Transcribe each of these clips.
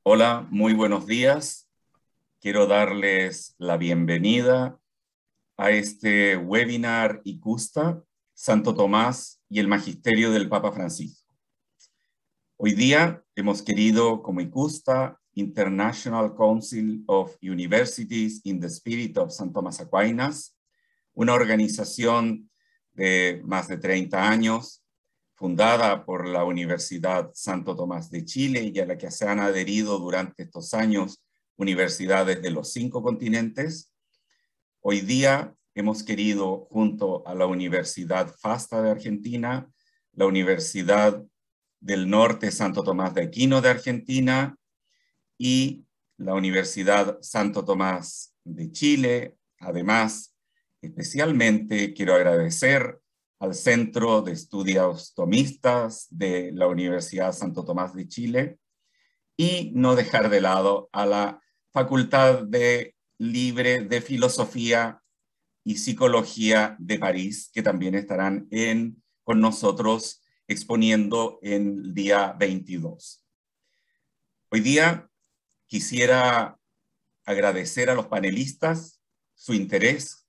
Hola, muy buenos días. Quiero darles la bienvenida a este webinar ICUSTA, Santo Tomás y el Magisterio del Papa Francisco. Hoy día hemos querido, como ICUSTA, International Council of Universities in the Spirit of St. Thomas Aquinas, una organización de más de 30 años, fundada por la Universidad Santo Tomás de Chile y a la que se han adherido durante estos años universidades de los 5 continentes. Hoy día hemos querido, junto a la Universidad FASTA de Argentina, la Universidad del Norte Santo Tomás de Aquino de Argentina y la Universidad Santo Tomás de Chile. Además, especialmente quiero agradecer al Centro de Estudios Tomistas de la Universidad Santo Tomás de Chile y no dejar de lado a la Facultad Libre de Filosofía y Psicología de París, que también estarán con nosotros exponiendo el día 22. Hoy día quisiera agradecer a los panelistas su interés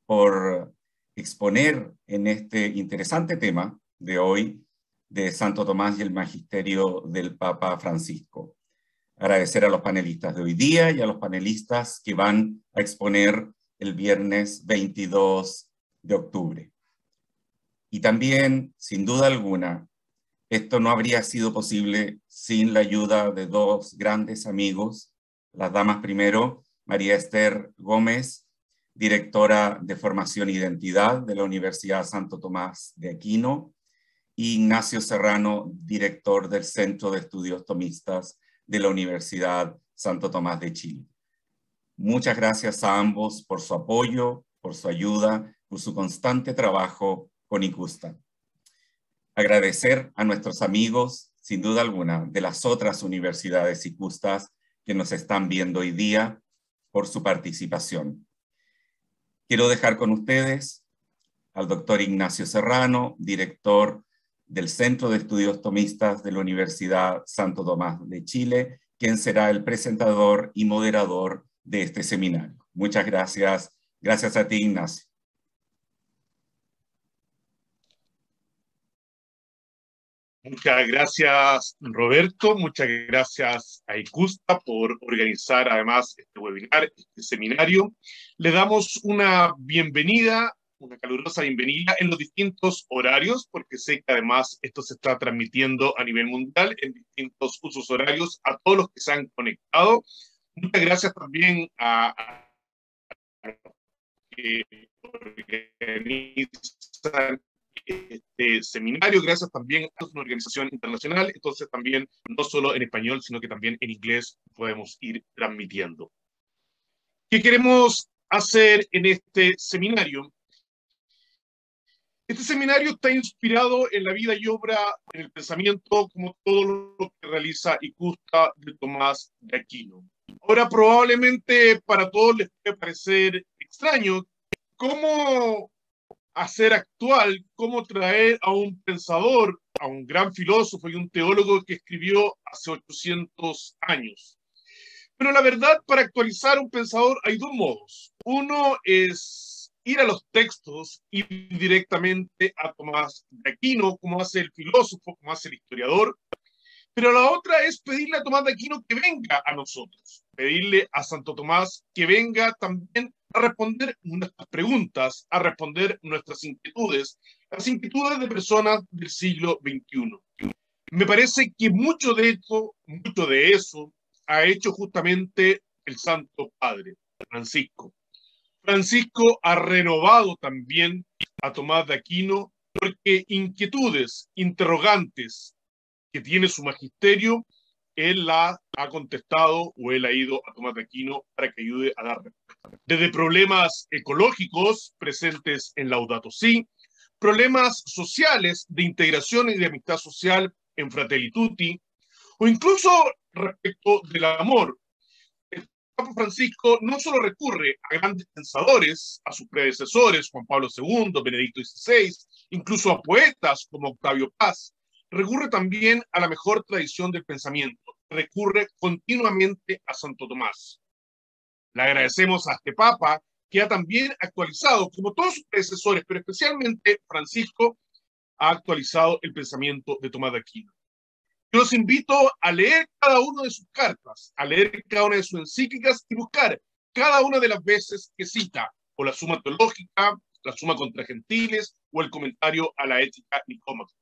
por exponer en este interesante tema de hoy de Santo Tomás y el Magisterio del Papa Francisco. Agradecer a los panelistas de hoy día y a los panelistas que van a exponer el viernes 22 de octubre. Y también, sin duda alguna, esto no habría sido posible sin la ayuda de dos grandes amigos, las damas primero, María Esther Gómez, directora de Formación e Identidad de la Universidad Santo Tomás de Aquino, y Ignacio Serrano, director del Centro de Estudios Tomistas de la Universidad Santo Tomás de Chile. Muchas gracias a ambos por su apoyo, por su ayuda, por su constante trabajo con ICUSTA. Agradecer a nuestros amigos, sin duda alguna, de las otras universidades ICUSTAS que nos están viendo hoy día por su participación. Quiero dejar con ustedes al doctor Ignacio Serrano, director del Centro de Estudios Tomistas de la Universidad Santo Tomás de Chile, quien será el presentador y moderador de este seminario. Muchas gracias. Gracias a ti, Ignacio. Muchas gracias, Roberto. Muchas gracias a ICUSTA por organizar además este webinar, este seminario. Le damos una bienvenida, una calurosa bienvenida en los distintos horarios, porque sé que además esto se está transmitiendo a nivel mundial en distintos usos horarios a todos los que se han conectado. Muchas gracias también a que organizan este seminario, gracias también a una organización internacional, entonces también no solo en español, sino que también en inglés podemos ir transmitiendo. ¿Qué queremos hacer en este seminario? Este seminario está inspirado en la vida y obra, en el pensamiento, como todo lo que realiza ICUSTA de Tomás de Aquino. Ahora, probablemente para todos les puede parecer extraño cómo hacer actual, cómo traer a un pensador, a un gran filósofo y un teólogo que escribió hace 800 años. Pero la verdad, para actualizar un pensador hay dos modos. Uno es ir a los textos, ir directamente a Tomás de Aquino, como hace el filósofo, como hace el historiador. Pero la otra es pedirle a Tomás de Aquino que venga a nosotros, pedirle a Santo Tomás que venga también a responder nuestras preguntas, a responder nuestras inquietudes, las inquietudes de personas del siglo XXI. Me parece que mucho de eso ha hecho justamente el Santo Padre, Francisco. Francisco ha renovado también a Tomás de Aquino porque inquietudes, interrogantes que tiene su magisterio, él la ha contestado o él ha ido a Tomás de Aquino para que ayude a dar respuesta. Desde problemas ecológicos presentes en Laudato Si, problemas sociales de integración y de amistad social en Fratelli Tutti, o incluso respecto del amor. El Papa Francisco no solo recurre a grandes pensadores, a sus predecesores, Juan Pablo II, Benedicto XVI, incluso a poetas como Octavio Paz, recurre también a la mejor tradición del pensamiento, recurre continuamente a Santo Tomás. Le agradecemos a este Papa, que ha también actualizado, como todos sus predecesores, pero especialmente Francisco, ha actualizado el pensamiento de Tomás de Aquino. Yo los invito a leer cada una de sus cartas, a leer cada una de sus encíclicas y buscar cada una de las veces que cita, o la Suma Teológica, la Suma contra Gentiles, o el comentario a la Ética Nicómaca.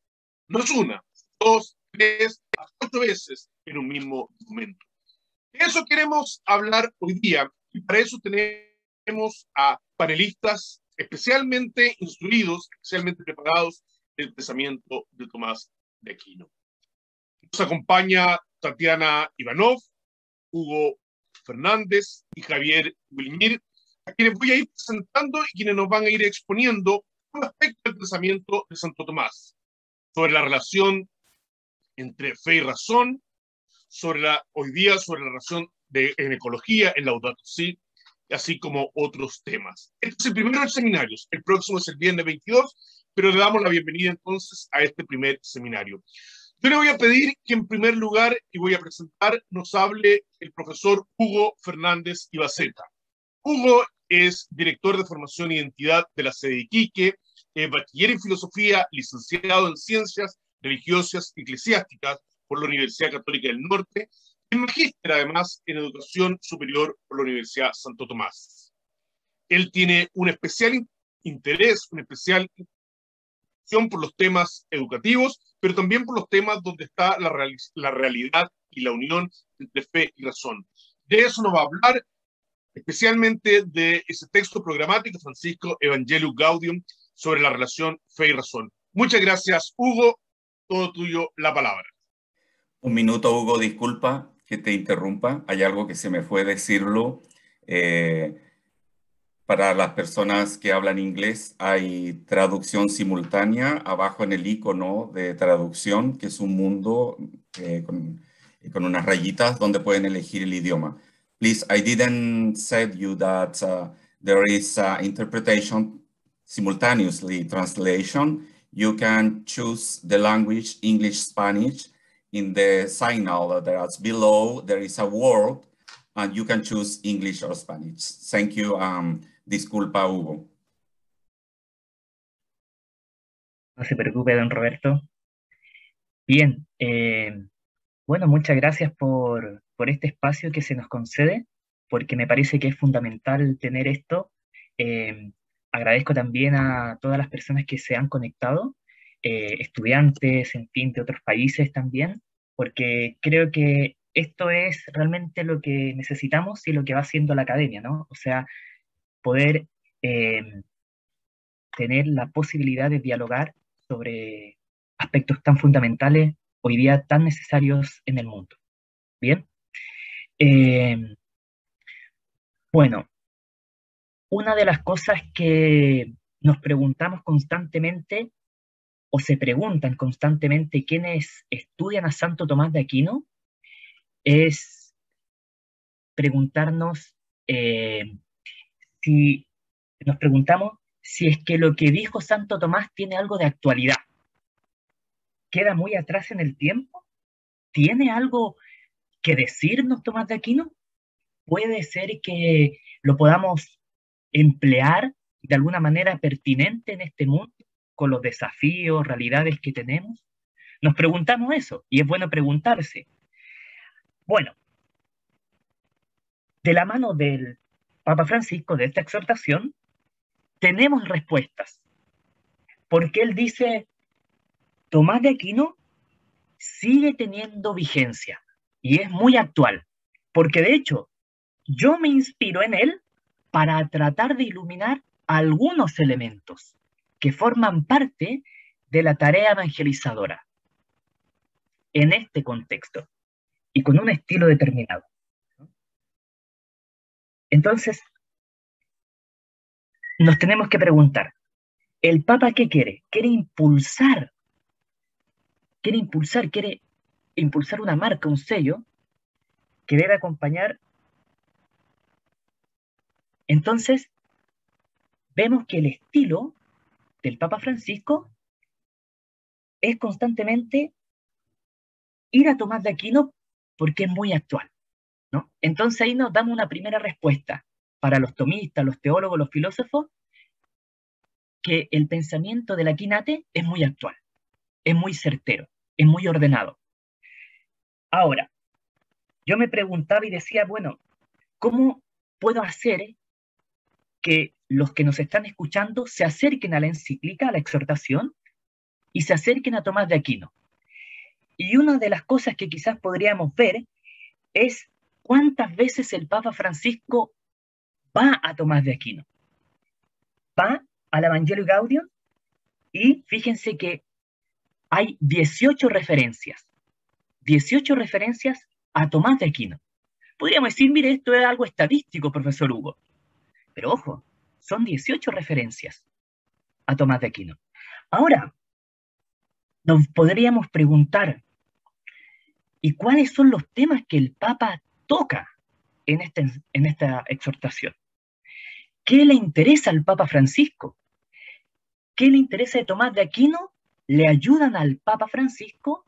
No es una, dos, tres, hasta 8 veces en un mismo documento. De eso queremos hablar hoy día, y para eso tenemos a panelistas especialmente instruidos, especialmente preparados del pensamiento de Tomás de Aquino. Nos acompaña Tatiana Ivanov, Hugo Fernández y Javier Wilmir, a quienes voy a ir presentando y quienes nos van a ir exponiendo un aspecto del pensamiento de Santo Tomás, sobre la relación entre fe y razón, hoy día sobre la relación en ecología, en Laudato Si, así como otros temas. Este es el primero de los seminarios, el próximo es el viernes 22, pero le damos la bienvenida entonces a este primer seminario. Yo le voy a pedir que en primer lugar, y voy a presentar, nos hable el profesor Hugo Fernández Ibaceta. Hugo es director de formación e identidad de la sede de Iquique, bachiller en filosofía, licenciado en ciencias religiosas y eclesiásticas por la Universidad Católica del Norte, y magíster además en educación superior por la Universidad Santo Tomás. Él tiene un especial interés, una especial por los temas educativos, pero también por los temas donde está la realidad y la unión entre fe y razón. De eso nos va a hablar, especialmente de ese texto programático, Francisco Evangelium Gaudium, sobre la relación fe y razón. Muchas gracias, Hugo. Todo tuyo la palabra. Un minuto, Hugo, disculpa que te interrumpa. Hay algo que se me fue decirlo. Para las personas que hablan inglés, hay traducción simultánea abajo en el icono de traducción, que es un mundo con unas rayitas donde pueden elegir el idioma. Please, I didn't say you that there is interpretation simultaneously translation. You can choose the language English, Spanish. In the signal that's below, there is a word, and you can choose English or Spanish. Thank you. Disculpa, Hugo. No se preocupe, don Roberto. Bien, bueno, muchas gracias por este espacio que se nos concede, porque me parece que es fundamental tener esto. Agradezco también a todas las personas que se han conectado, estudiantes, en fin, de otros países también, porque creo que esto es realmente lo que necesitamos y lo que va haciendo la academia, ¿no? O sea, poder tener la posibilidad de dialogar sobre aspectos tan fundamentales, hoy día tan necesarios en el mundo. Bien. Bueno, una de las cosas que nos preguntamos constantemente, o se preguntan constantemente quienes estudian a Santo Tomás de Aquino, es preguntarnos si nos preguntamos si es que lo que dijo Santo Tomás tiene algo de actualidad. ¿Queda muy atrás en el tiempo? ¿Tiene algo que decirnos Tomás de Aquino? ¿Puede ser que lo podamos emplear de alguna manera pertinente en este mundo, con los desafíos, realidades que tenemos? Nos preguntamos eso, y es bueno preguntarse. Bueno, de la mano del Papa Francisco, de esta exhortación, tenemos respuestas, porque él dice, Tomás de Aquino sigue teniendo vigencia y es muy actual, porque de hecho yo me inspiro en él para tratar de iluminar algunos elementos que forman parte de la tarea evangelizadora en este contexto y con un estilo determinado. Entonces, nos tenemos que preguntar, ¿el Papa qué quiere? Quiere impulsar una marca, un sello, que debe acompañar. Entonces, vemos que el estilo del Papa Francisco es constantemente ir a Tomás de Aquino porque es muy actual, ¿no? Entonces ahí nos damos una primera respuesta para los tomistas, los teólogos, los filósofos, que el pensamiento de la Quinate es muy actual, es muy certero, es muy ordenado. Ahora, yo me preguntaba y decía, bueno, ¿cómo puedo hacer que los que nos están escuchando se acerquen a la encíclica, a la exhortación, y se acerquen a Tomás de Aquino? Y una de las cosas que quizás podríamos ver es cuántas veces el Papa Francisco va a Tomás de Aquino. Va al Evangelio Gaudium y fíjense que hay 18 referencias a Tomás de Aquino. Podríamos decir, mire, esto es algo estadístico, profesor Hugo. Pero ojo, son 18 referencias a Tomás de Aquino. Ahora, nos podríamos preguntar, ¿y cuáles son los temas que el Papa toca en esta exhortación? ¿Qué le interesa al Papa Francisco? ¿Qué le interesa de Tomás de Aquino? Le ayudan al Papa Francisco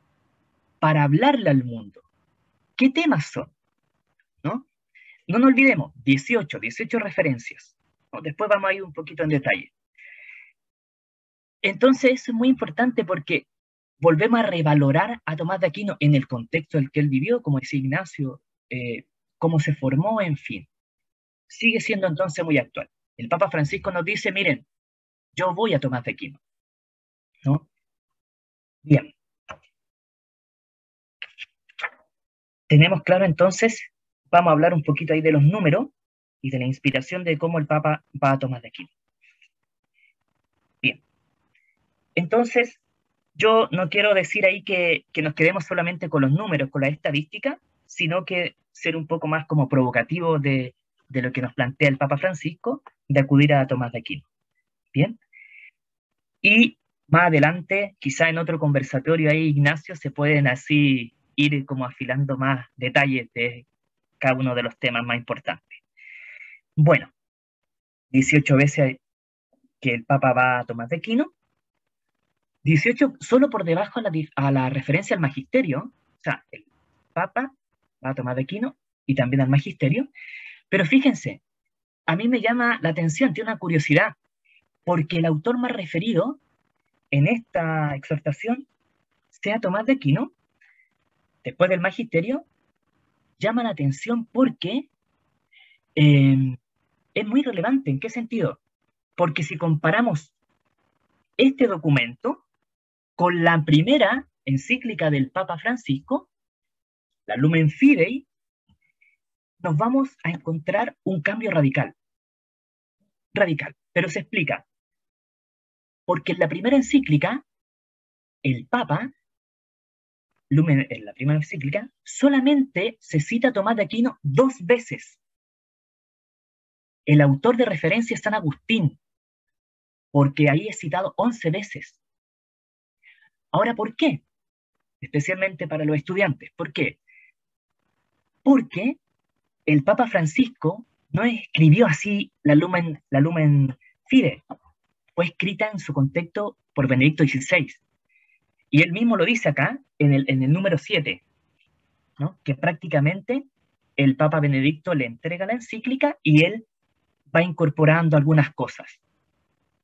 para hablarle al mundo. ¿Qué temas son? ¿No? No nos olvidemos, 18 referencias, ¿no? Después vamos a ir un poquito en detalle. Entonces eso es muy importante porque volvemos a revalorar a Tomás de Aquino en el contexto en el que él vivió, como decía Ignacio, cómo se formó, en fin. Sigue siendo entonces muy actual. El Papa Francisco nos dice, miren, yo voy a Tomás de Aquino, ¿no? Bien. Tenemos claro entonces, vamos a hablar un poquito ahí de los números y de la inspiración de cómo el Papa va a Tomás de Aquino. Bien. Entonces, yo no quiero decir ahí que nos quedemos solamente con los números, con la estadística, sino que ser un poco más como provocativo de lo que nos plantea el Papa Francisco, de acudir a Tomás de Aquino. Bien. Y más adelante, quizá en otro conversatorio ahí, Ignacio, se pueden así ir como afilando más detalles de cada uno de los temas más importantes. Bueno, 18 veces que el Papa va a Tomás de Aquino, 18 solo por debajo a la referencia al magisterio, o sea, el Papa va a Tomás de Aquino y también al magisterio, pero fíjense, a mí me llama la atención, tiene una curiosidad, porque el autor más referido en esta exhortación sea Tomás de Aquino, después del magisterio, llama la atención porque es muy relevante. ¿En qué sentido? Porque si comparamos este documento con la primera encíclica del Papa Francisco, la Lumen Fidei, nos vamos a encontrar un cambio radical. Radical, pero se explica. Porque en la primera encíclica, el Papa, en la primera encíclica, solamente se cita a Tomás de Aquino 2 veces. El autor de referencia es San Agustín, porque ahí es citado 11 veces. Ahora, ¿por qué? Especialmente para los estudiantes. ¿Por qué? Porque el Papa Francisco no escribió así la Lumen Fidei, fue escrita en su contexto por Benedicto XVI. Y él mismo lo dice acá en el número 7, ¿no? Que prácticamente el Papa Benedicto le entrega la encíclica y él va incorporando algunas cosas,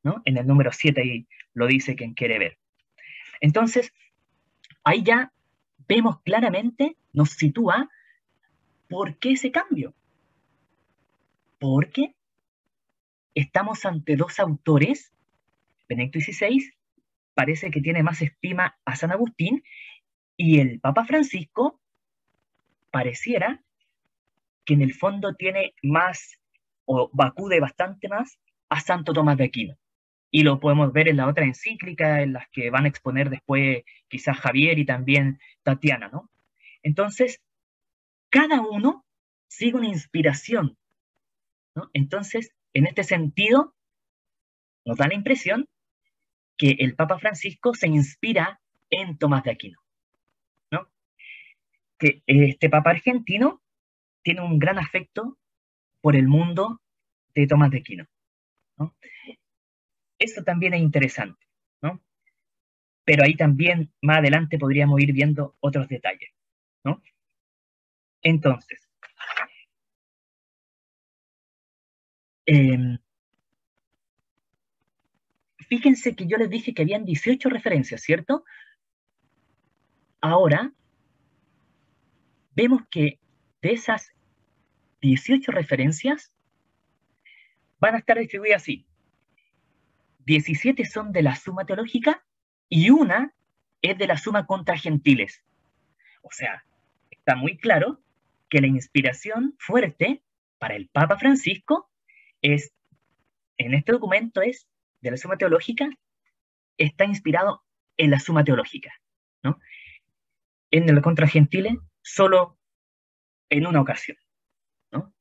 ¿no? En el número 7 ahí lo dice quien quiere ver. Entonces, ahí ya vemos claramente, nos sitúa por qué ese cambio. Porque estamos ante dos autores, Benedicto XVI parece que tiene más estima a San Agustín y el Papa Francisco pareciera que en el fondo tiene más o acude bastante más a Santo Tomás de Aquino. Y lo podemos ver en la otra encíclica, en las que van a exponer después quizás Javier y también Tatiana, ¿no? Entonces, cada uno sigue una inspiración, ¿no? Entonces, en este sentido, nos da la impresión que el Papa Francisco se inspira en Tomás de Aquino, ¿no? Que este Papa argentino tiene un gran afecto por el mundo de Tomás de Aquino, ¿no? Eso también es interesante, ¿no? Pero ahí también más adelante podríamos ir viendo otros detalles, ¿no? Entonces, fíjense que yo les dije que habían 18 referencias, ¿cierto? Ahora, vemos que de esas 18 referencias van a estar distribuidas así. 17 son de la Suma Teológica y una es de la Suma contra Gentiles. O sea, está muy claro que la inspiración fuerte para el Papa Francisco es, en este documento es de la Suma Teológica, está inspirado en la Suma Teológica, ¿no? En el contra Gentiles, solo en una ocasión, ¿no?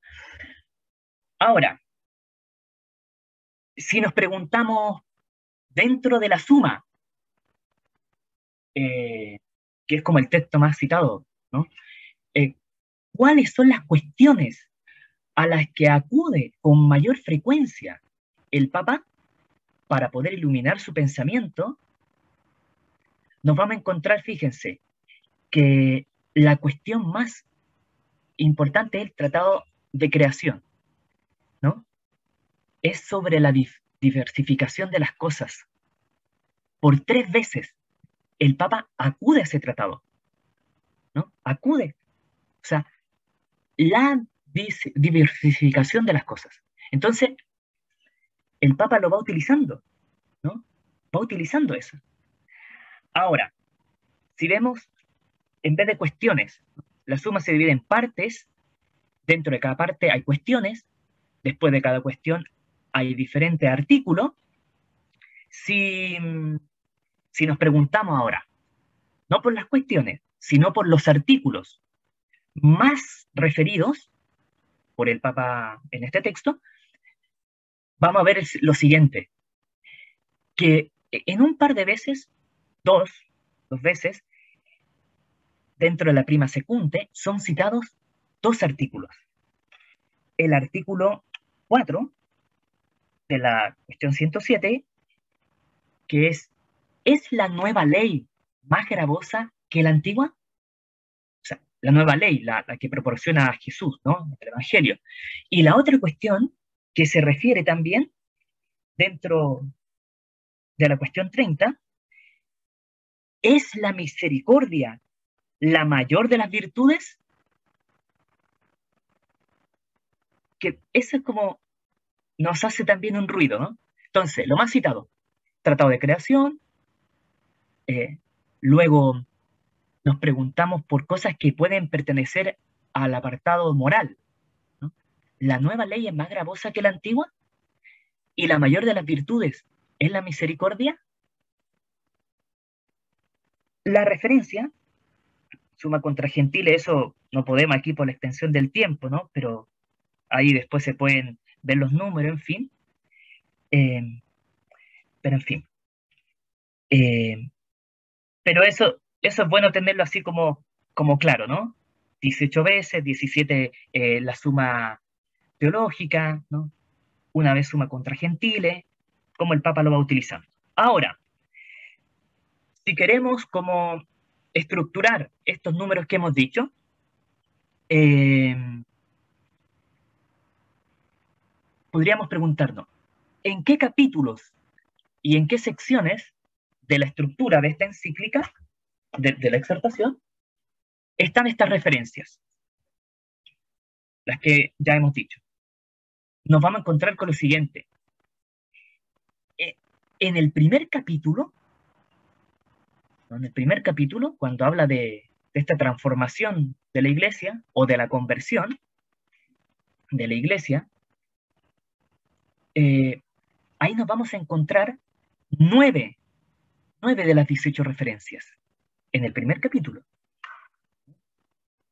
Ahora, si nos preguntamos dentro de la Suma, que es como el texto más citado, ¿no? ¿Cuáles son las cuestiones a las que acude con mayor frecuencia el Papa para poder iluminar su pensamiento? Nos vamos a encontrar, fíjense, que la cuestión más importante es el Tratado de Creación, ¿no? Es sobre la diversificación de las cosas. Por 3 veces el Papa acude a ese tratado, ¿no? Acude. O sea, la diversificación de las cosas. Entonces, el Papa lo va utilizando, ¿no? Va utilizando eso. Ahora, si vemos, en vez de cuestiones, la Suma se divide en partes, dentro de cada parte hay cuestiones, después de cada cuestión hay diferentes artículos. Si nos preguntamos ahora, no por las cuestiones, sino por los artículos más referidos por el Papa en este texto, vamos a ver lo siguiente, que en un par de veces, dos veces, dentro de la prima secunte, son citados 2 artículos. El artículo 4 de la cuestión 107, que ¿es la nueva ley más gravosa que la antigua? O sea, la nueva ley, la que proporciona a Jesús, ¿no? El Evangelio. Y la otra cuestión que se refiere también dentro de la cuestión 30, ¿es la misericordia la mayor de las virtudes? Que eso es como nos hace también un ruido, ¿no? Entonces, lo más citado, Tratado de Creación, luego nos preguntamos por cosas que pueden pertenecer al apartado moral, ¿no? La nueva ley es más gravosa que la antigua y la mayor de las virtudes es la misericordia. La referencia, Suma contra Gentiles, eso no podemos aquí por la extensión del tiempo, ¿no? Pero ahí después se pueden ver los números, en fin. Pero en fin. Pero eso es bueno tenerlo así como claro, ¿no? 18 veces, 17 la Suma Teológica, ¿no? Una vez Suma contra Gentiles, como el Papa lo va utilizando. Ahora, si queremos como estructurar estos números que hemos dicho, podríamos preguntarnos, ¿en qué capítulos y en qué secciones de la estructura de esta encíclica, de la exhortación, están estas referencias? Las que ya hemos dicho. Nos vamos a encontrar con lo siguiente. En el primer capítulo, cuando habla de esta transformación de la iglesia o de la conversión de la iglesia, ahí nos vamos a encontrar 9 de las 18 referencias en el primer capítulo.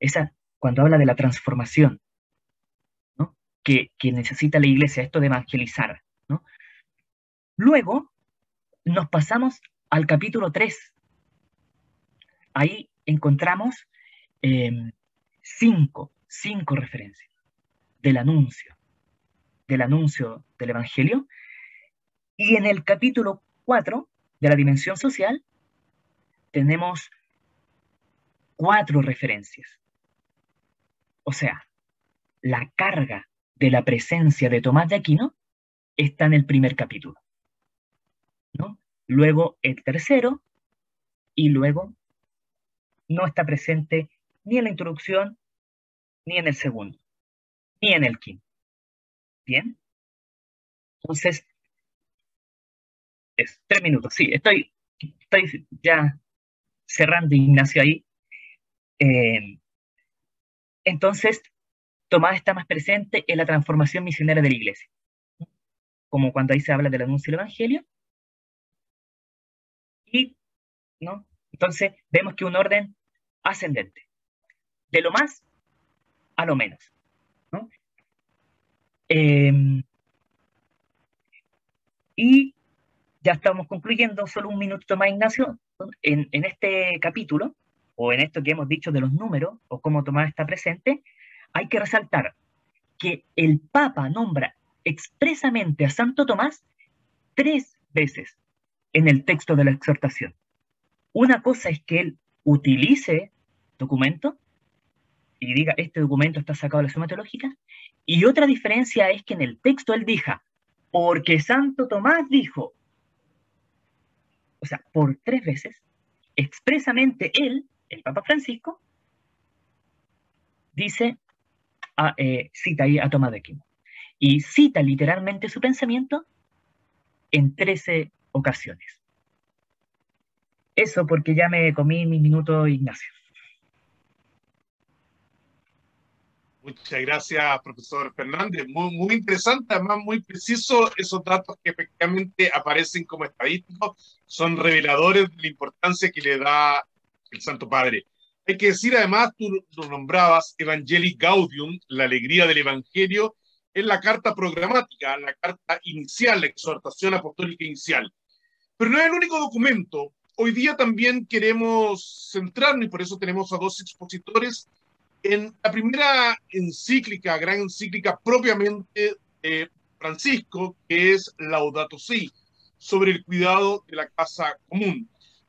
Esa, cuando habla de la transformación, ¿no? que necesita la iglesia, esto de evangelizar, ¿no? Luego nos pasamos al capítulo 3. Ahí encontramos 5 referencias del anuncio del Evangelio. Y en el capítulo 4 de la dimensión social tenemos 4 referencias. O sea, la carga de la presencia de Tomás de Aquino está en el primer capítulo, ¿no? Luego el tercero, y luego no está presente ni en la introducción, ni en el segundo, ni en el quinto. ¿Bien? Entonces, es 3 minutos. Sí, estoy ya cerrando, Ignacio, ahí. Entonces, Tomás está más presente en la transformación misionera de la iglesia, como cuando ahí se habla del anuncio del evangelio. Y, ¿no? Entonces, vemos que un orden ascendente, de lo más a lo menos, ¿no? Y ya estamos concluyendo, solo un minutito más, Ignacio. En este capítulo, o en esto que hemos dicho de los números, o cómo Tomás está presente, hay que resaltar que el Papa nombra expresamente a Santo Tomás 3 veces en el texto de la exhortación. Una cosa es que él utilice documento y diga, este documento está sacado de la Suma Teológica, y otra diferencia es que en el texto él diga, porque Santo Tomás dijo, o sea, por 3 veces, expresamente él, el Papa Francisco, dice, cita ahí a Tomás de Aquino, y cita literalmente su pensamiento en 13 ocasiones. Eso porque ya me comí mi minuto, Ignacio. Muchas gracias, profesor Fernández. Muy interesante, además muy preciso. Esos datos que efectivamente aparecen como estadísticos son reveladores de la importancia que le da el Santo Padre. Hay que decir, además, tú lo nombrabas, Evangelii Gaudium, la alegría del Evangelio, es la carta programática, la carta inicial, la exhortación apostólica inicial. Pero no es el único documento. Hoy día también queremos centrarnos, y por eso tenemos a 2 expositores, en la primera encíclica, gran encíclica propiamente de Francisco, que es Laudato Si, sobre el cuidado de la casa común.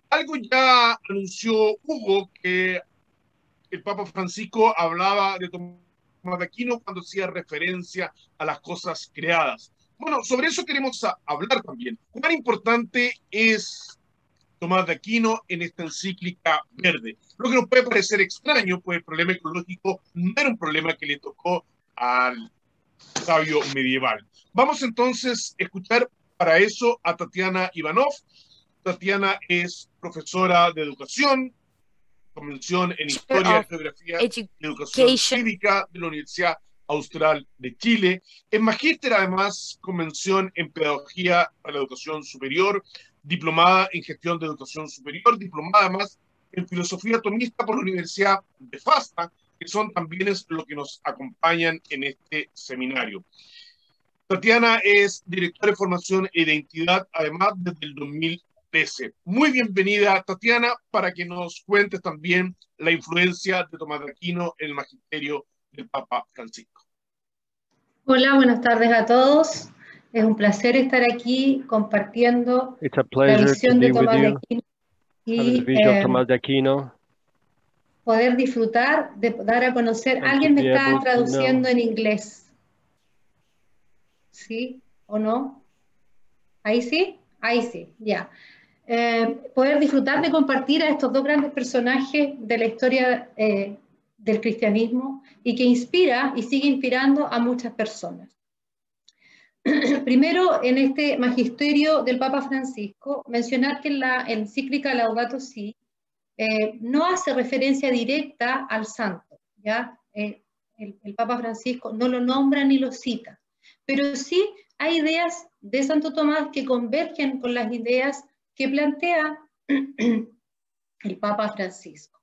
Algo ya anunció Hugo, que el Papa Francisco hablaba de Tomás de Aquino cuando hacía referencia a las cosas creadas. Bueno, sobre eso queremos hablar también. ¿Cuán importante es Tomás de Aquino en esta encíclica verde? Lo que nos puede parecer extraño, pues el problema ecológico no era un problema que le tocó al sabio medieval. Vamos entonces a escuchar para eso a Tatiana Ivanov. Tatiana es profesora de educación, con mención en Historia, Geografía y Educación Cívica de la Universidad Austral de Chile. Es magíster, además, con mención en Pedagogía para la Educación Superior, diplomada en Gestión de Educación Superior, diplomada además en Filosofía Tomista por la Universidad de FASTA, que son también los que nos acompañan en este seminario. Tatiana es directora de Formación e Identidad, además, desde el 2013. Muy bienvenida, Tatiana, para que nos cuentes también la influencia de Tomás de Aquino en el magisterio del Papa Francisco. Hola, buenas tardes a todos. Es un placer estar aquí compartiendo la visión de Tomás de Aquino y poder disfrutar de dar a conocer. Alguien me está traduciendo en inglés. ¿Sí o no? ¿Ahí sí? Ahí sí, ya. Poder disfrutar de compartir a estos 2 grandes personajes de la historia del cristianismo y que inspira y sigue inspirando a muchas personas. Primero, en este magisterio del Papa Francisco, mencionar que en la encíclica Laudato Si no hace referencia directa al santo, ¿ya? El Papa Francisco no lo nombra ni lo cita, pero sí hay ideas de Santo Tomás que convergen con las ideas que plantea el Papa Francisco.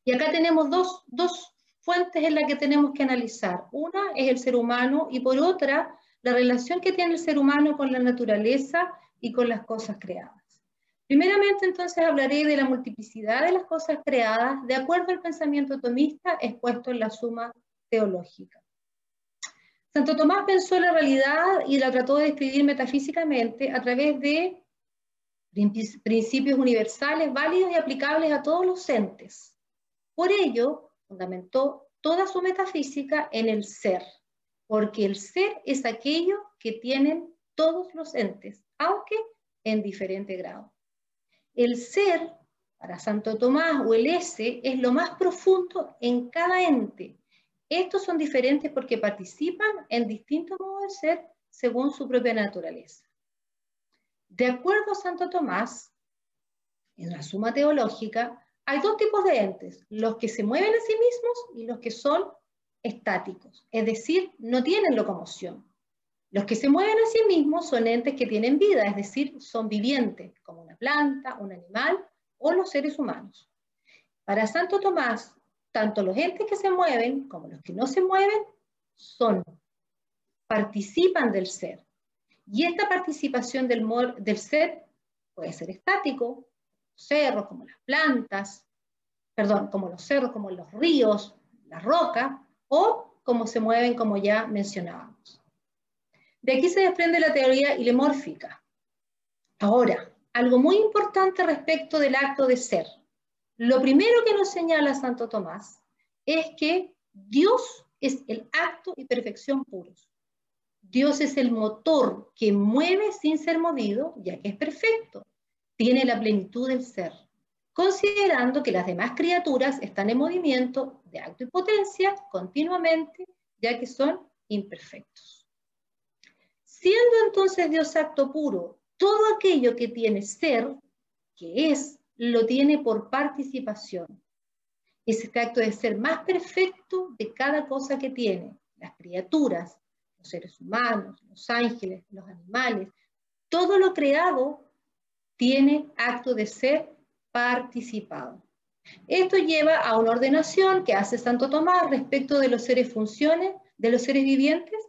Y acá tenemos dos fuentes en las que tenemos que analizar. Una es el ser humano y por otra, la relación que tiene el ser humano con la naturaleza y con las cosas creadas. Primeramente, entonces, hablaré de la multiplicidad de las cosas creadas de acuerdo al pensamiento tomista expuesto en la Suma Teológica. Santo Tomás pensó la realidad y la trató de describir metafísicamente a través de principios universales, válidos y aplicables a todos los entes. Por ello, fundamentó toda su metafísica en el ser, porque el ser es aquello que tienen todos los entes, aunque en diferente grado. El ser, para Santo Tomás, o el ese, es lo más profundo en cada ente. Estos son diferentes porque participan en distintos modos de ser según su propia naturaleza. De acuerdo a Santo Tomás, en la Suma Teológica, hay dos tipos de entes, los que se mueven a sí mismos y los que son estáticos, es decir, no tienen locomoción. Los que se mueven a sí mismos son entes que tienen vida, es decir, son vivientes, como una planta, un animal o los seres humanos. Para Santo Tomás, tanto los entes que se mueven como los que no se mueven participan del ser. Y esta participación del ser puede ser estático, cerros como las plantas, como los cerros, como los ríos, las rocas, o como se mueven, como ya mencionábamos. De aquí se desprende la teoría hilemórfica. Ahora, algo muy importante respecto del acto de ser. Lo primero que nos señala Santo Tomás es que Dios es el acto y perfección puros. Dios es el motor que mueve sin ser movido, ya que es perfecto. Tiene la plenitud del ser, considerando que las demás criaturas están en movimiento de acto y potencia continuamente, ya que son imperfectos. Siendo entonces Dios acto puro, todo aquello que tiene ser, que es, lo tiene por participación. Es este acto de ser más perfecto de cada cosa que tiene. Las criaturas, los seres humanos, los ángeles, los animales, todo lo creado tiene acto de ser participado. Esto lleva a una ordenación que hace Santo Tomás respecto de los seres funciones, de los seres vivientes,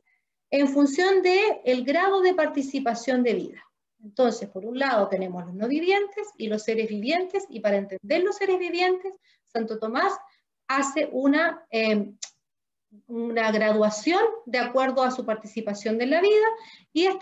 en función del grado de participación de vida. Entonces, por un lado tenemos los no vivientes y los seres vivientes, y para entender los seres vivientes, Santo Tomás hace una graduación de acuerdo a su participación de la vida, y las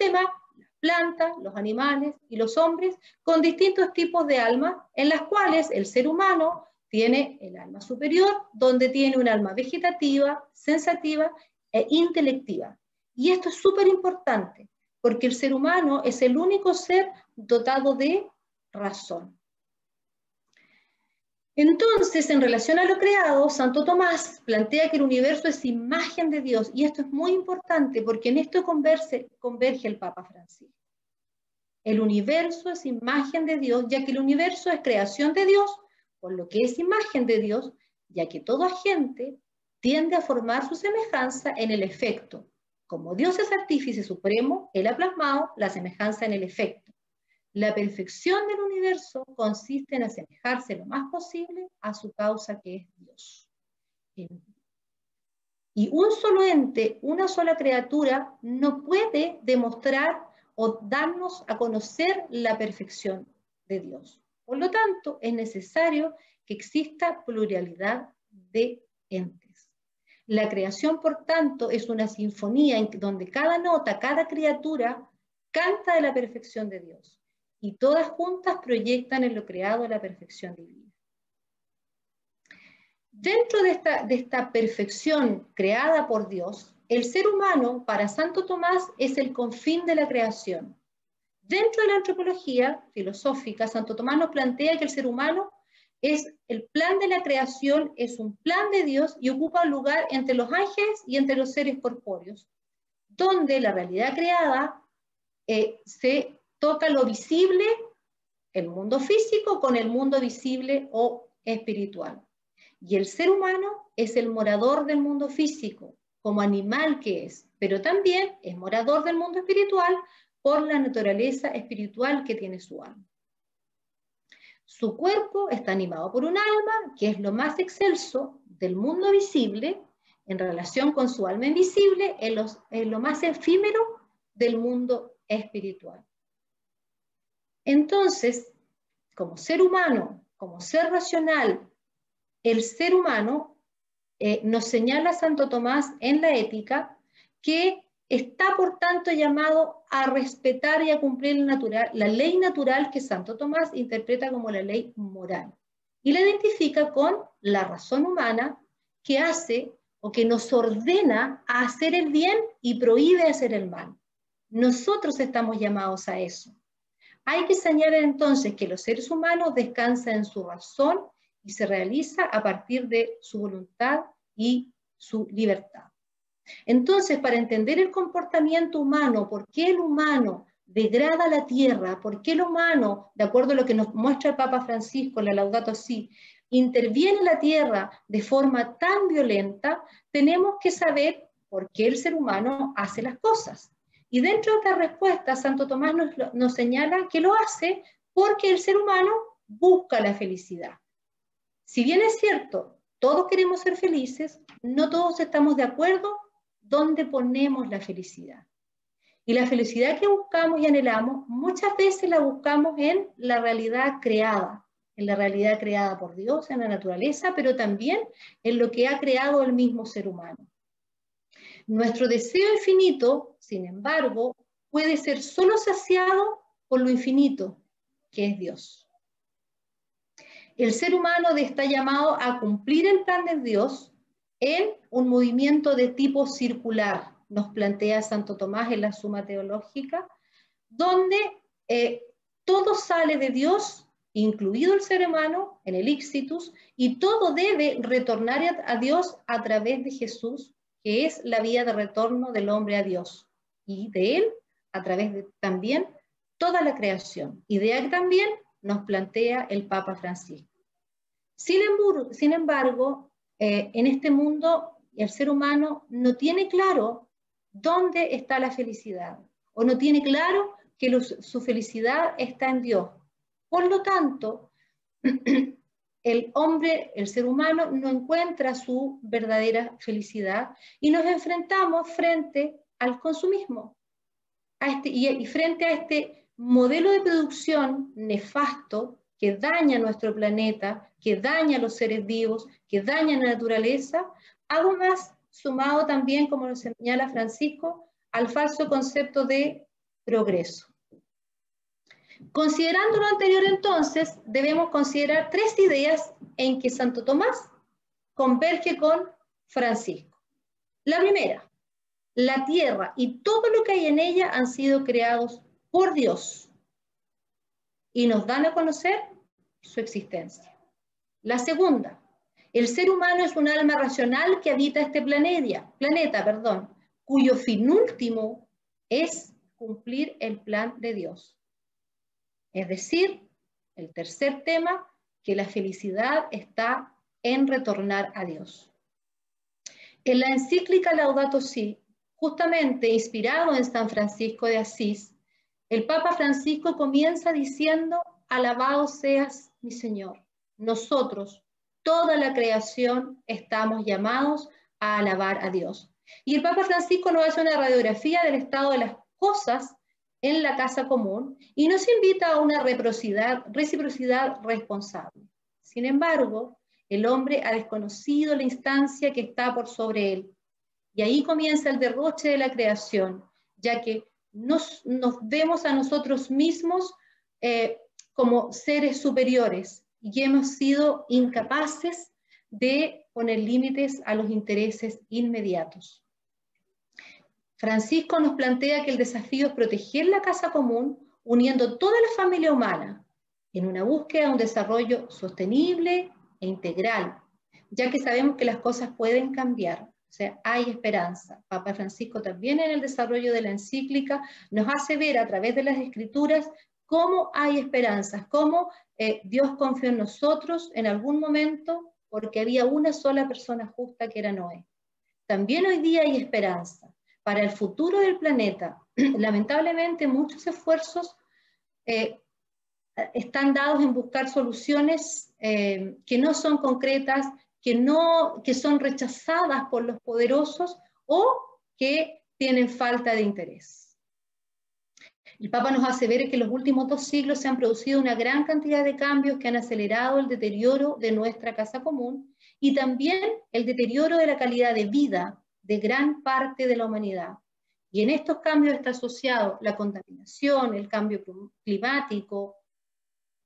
plantas, los animales y los hombres con distintos tipos de alma, en las cuales el ser humano tiene el alma superior, donde tiene un alma vegetativa, sensativa e intelectiva. Y esto es súper importante, porque el ser humano es el único ser dotado de razón. Entonces, en relación a lo creado, Santo Tomás plantea que el universo es imagen de Dios, y esto es muy importante porque en esto converge el Papa Francisco. El universo es imagen de Dios, ya que el universo es creación de Dios, por lo que es imagen de Dios, ya que todo agente tiende a formar su semejanza en el efecto. Como Dios es artífice supremo, Él ha plasmado la semejanza en el efecto. La perfección del universo consiste en asemejarse lo más posible a su causa, que es Dios. Y un solo ente, una sola criatura, no puede demostrar o darnos a conocer la perfección de Dios. Por lo tanto, es necesario que exista pluralidad de entes. La creación, por tanto, es una sinfonía en donde cada nota, cada criatura, canta de la perfección de Dios. Y todas juntas proyectan en lo creado la perfección divina. Dentro de esta perfección creada por Dios, el ser humano, para Santo Tomás, es el confín de la creación. Dentro de la antropología filosófica, Santo Tomás nos plantea que el ser humano es el plan de la creación, es un plan de Dios y ocupa un lugar entre los ángeles y entre los seres corpóreos, donde la realidad creada se toca lo visible, el mundo físico, con el mundo visible o espiritual. Y el ser humano es el morador del mundo físico, como animal que es, pero también es morador del mundo espiritual por la naturaleza espiritual que tiene su alma. Su cuerpo está animado por un alma, que es lo más excelso del mundo visible, en relación con su alma invisible, es lo más efímero del mundo espiritual. Entonces, como ser humano, como ser racional, el ser humano nos señala Santo Tomás en la Ética que está por tanto llamado a respetar y a cumplir la ley natural que Santo Tomás interpreta como la ley moral y la identifica con la razón humana que hace o que nos ordena a hacer el bien y prohíbe hacer el mal. Nosotros estamos llamados a eso. Hay que señalar entonces que los seres humanos descansan en su razón y se realiza a partir de su voluntad y su libertad. Entonces, para entender el comportamiento humano, por qué el humano degrada la tierra, por qué el humano, de acuerdo a lo que nos muestra el Papa Francisco en la Laudato Si', interviene en la tierra de forma tan violenta, tenemos que saber por qué el ser humano hace las cosas. Y dentro de esta respuesta, Santo Tomás nos señala que lo hace porque el ser humano busca la felicidad. Si bien es cierto, todos queremos ser felices, no todos estamos de acuerdo dónde ponemos la felicidad. Y la felicidad que buscamos y anhelamos, muchas veces la buscamos en la realidad creada por Dios, en la naturaleza, pero también en lo que ha creado el mismo ser humano. Nuestro deseo infinito, sin embargo, puede ser solo saciado por lo infinito, que es Dios. El ser humano está llamado a cumplir el plan de Dios en un movimiento de tipo circular, nos plantea Santo Tomás en la Suma Teológica, donde todo sale de Dios, incluido el ser humano, en el Ixitus, y todo debe retornar a Dios a través de Jesús, que es la vía de retorno del hombre a Dios, y de él a través de también toda la creación, idea que también nos plantea el Papa Francisco. Sin embargo, en este mundo el ser humano no tiene claro dónde está la felicidad, o no tiene claro que su felicidad está en Dios. Por lo tanto, el hombre, el ser humano, no encuentra su verdadera felicidad y nos enfrentamos frente al consumismo y frente a este modelo de producción nefasto que daña nuestro planeta, que daña a los seres vivos, que daña la naturaleza, algo más sumado también, como lo señala Francisco, al falso concepto de progreso. Considerando lo anterior entonces, debemos considerar tres ideas en que Santo Tomás converge con Francisco. La primera, la tierra y todo lo que hay en ella han sido creados por Dios y nos dan a conocer su existencia. La segunda, el ser humano es un alma racional que habita este planeta, cuyo fin último es cumplir el plan de Dios. Es decir, el tercer tema, que la felicidad está en retornar a Dios. En la encíclica Laudato Si', justamente inspirado en San Francisco de Asís, el Papa Francisco comienza diciendo: alabado seas, mi Señor. Nosotros, toda la creación, estamos llamados a alabar a Dios. Y el Papa Francisco nos hace una radiografía del estado de las cosas en la casa común y nos invita a una reciprocidad responsable. Sin embargo, el hombre ha desconocido la instancia que está por sobre él. Y ahí comienza el derroche de la creación, ya que nos vemos a nosotros mismos como seres superiores y hemos sido incapaces de poner límites a los intereses inmediatos. Francisco nos plantea que el desafío es proteger la casa común, uniendo toda la familia humana en una búsqueda de un desarrollo sostenible e integral, ya que sabemos que las cosas pueden cambiar, o sea, hay esperanza. Papa Francisco también en el desarrollo de la encíclica nos hace ver a través de las escrituras cómo hay esperanzas, cómo Dios confió en nosotros en algún momento porque había una sola persona justa que era Noé. También hoy día hay esperanza para el futuro del planeta. Lamentablemente muchos esfuerzos están dados en buscar soluciones que no son concretas, que son rechazadas por los poderosos o que tienen falta de interés. El Papa nos hace ver que en los últimos 2 siglos se han producido una gran cantidad de cambios que han acelerado el deterioro de nuestra casa común y también el deterioro de la calidad de vida de gran parte de la humanidad. Y en estos cambios está asociado la contaminación, el cambio climático,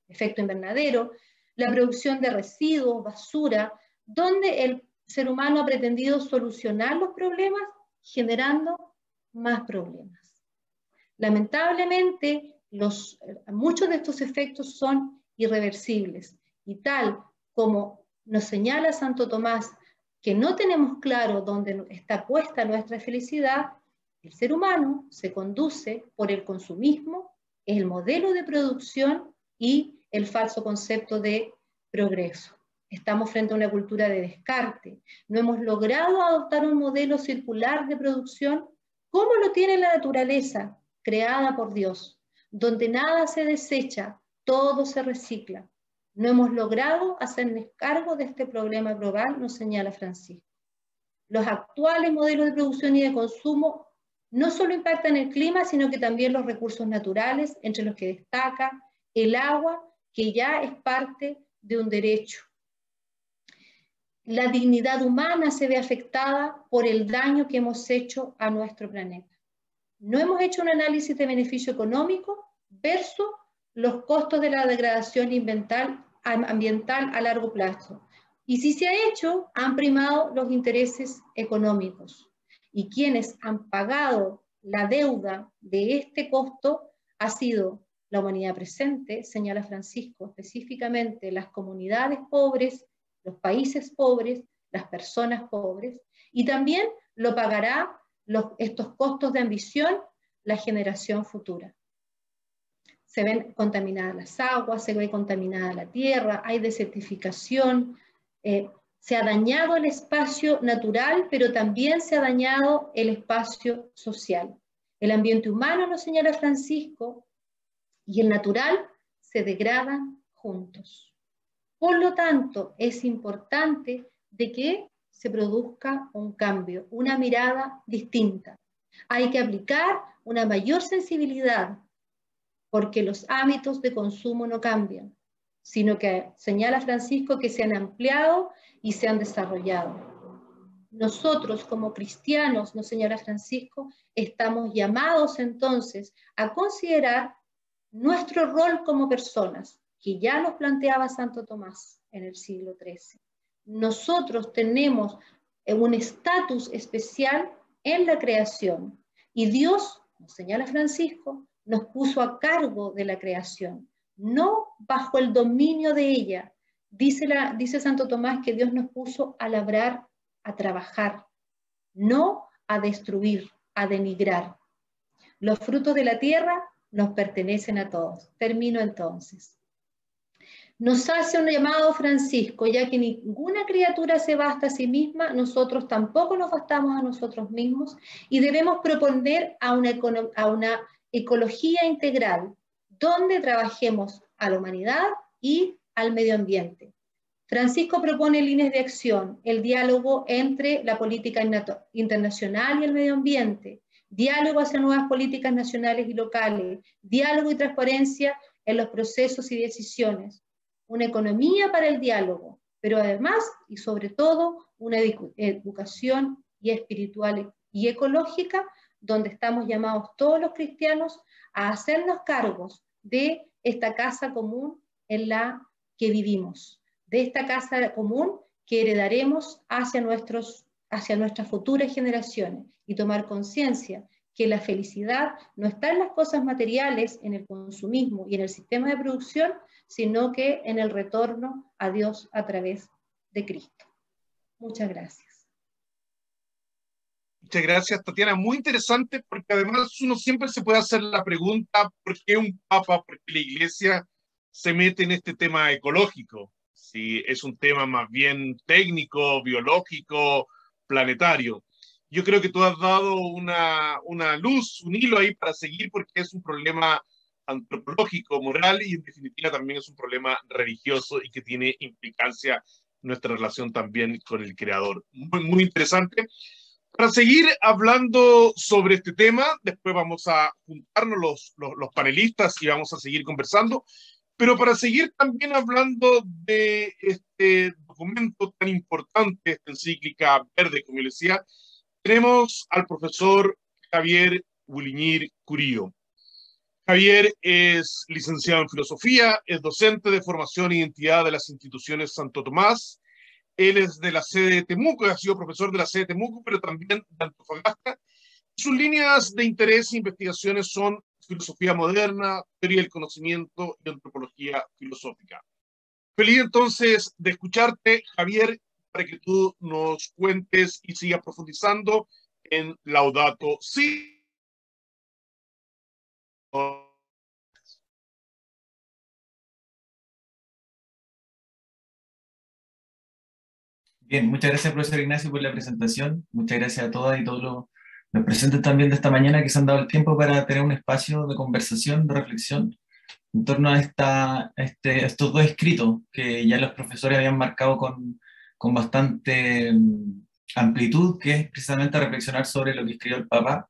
efecto invernadero, la producción de residuos, basura, donde El ser humano ha pretendido solucionar los problemas generando más problemas. Lamentablemente, muchos de estos efectos son irreversibles y tal como nos señala Santo Tomás, que no tenemos claro dónde está puesta nuestra felicidad, el ser humano se conduce por el consumismo, el modelo de producción y el falso concepto de progreso. Estamos frente a una cultura de descarte. No hemos logrado adoptar un modelo circular de producción como lo tiene la naturaleza, creada por Dios, donde nada se desecha, todo se recicla. No hemos logrado hacernos cargo de este problema global, nos señala Francisco. Los actuales modelos de producción y de consumo no solo impactan el clima, sino que también los recursos naturales, entre los que destaca el agua, que ya es parte de un derecho. La dignidad humana se ve afectada por el daño que hemos hecho a nuestro planeta. No hemos hecho un análisis de beneficio económico versus los costos de la degradación ambiental a largo plazo. Y si se ha hecho, han primado los intereses económicos. Y quienes han pagado la deuda de este costo ha sido la humanidad presente, señala Francisco, específicamente las comunidades pobres, los países pobres, las personas pobres, y también lo pagará estos costos de ambición la generación futura. Se ven contaminadas las aguas, se ve contaminada la tierra, hay desertificación, se ha dañado el espacio natural, pero también se ha dañado el espacio social. El ambiente humano, nos señala Francisco, y el natural se degradan juntos. Por lo tanto, es importante de que se produzca un cambio, una mirada distinta. Hay que aplicar una mayor sensibilidad, porque los hábitos de consumo no cambian, sino que señala Francisco que se han ampliado y se han desarrollado. Nosotros como cristianos, nos señala Francisco, estamos llamados entonces a considerar nuestro rol como personas, que ya nos planteaba Santo Tomás en el siglo XIII. Nosotros tenemos un estatus especial en la creación y Dios, nos señala Francisco, nos puso a cargo de la creación, no bajo el dominio de ella. Dice Santo Tomás que Dios nos puso a labrar, a trabajar, no a destruir, a denigrar. Los frutos de la tierra nos pertenecen a todos. Termino entonces. Nos hace un llamado Francisco, ya que ninguna criatura se basta a sí misma, nosotros tampoco nos bastamos a nosotros mismos y debemos proponer a una ecología integral, donde trabajemos a la humanidad y al medio ambiente. Francisco propone líneas de acción, el diálogo entre la política internacional y el medio ambiente, diálogo hacia nuevas políticas nacionales y locales, diálogo y transparencia en los procesos y decisiones, una economía para el diálogo, pero además y sobre todo una educación y espiritual y ecológica, donde estamos llamados todos los cristianos a hacernos cargos de esta casa común en la que vivimos, de esta casa común que heredaremos hacia nuestras futuras generaciones y tomar conciencia que la felicidad no está en las cosas materiales, en el consumismo y en el sistema de producción, sino que en el retorno a Dios a través de Cristo. Muchas gracias. Muchas gracias, Tatiana. Muy interesante porque además uno siempre se puede hacer la pregunta ¿por qué un papa, por qué la iglesia se mete en este tema ecológico? Si es un tema más bien técnico, biológico, planetario. Yo creo que tú has dado una luz, un hilo ahí para seguir porque es un problema antropológico, moral y en definitiva también es un problema religioso y que tiene implicancia en nuestra relación también con el Creador. Muy, muy interesante. Para seguir hablando sobre este tema, después vamos a juntarnos los panelistas y vamos a seguir conversando, pero para seguir también hablando de este documento tan importante, esta encíclica verde, como yo decía, tenemos al profesor Javier Buliñir Curío. Javier es licenciado en filosofía, es docente de formación e identidad de las instituciones Santo Tomás, Él es de la sede de Temuco, ha sido profesor de la sede de Temuco, pero también de Antofagasta. Sus líneas de interés e investigaciones son filosofía moderna, teoría del conocimiento y antropología filosófica. Feliz entonces de escucharte, Javier, para que tú nos cuentes y sigas profundizando en Laudato Si. Bien, muchas gracias, profesor Ignacio, por la presentación. Muchas gracias a todas y todos los presentes también de esta mañana que se han dado el tiempo para tener un espacio de conversación, de reflexión en torno a estos dos escritos que ya los profesores habían marcado con bastante amplitud, que es precisamente reflexionar sobre lo que escribió el Papa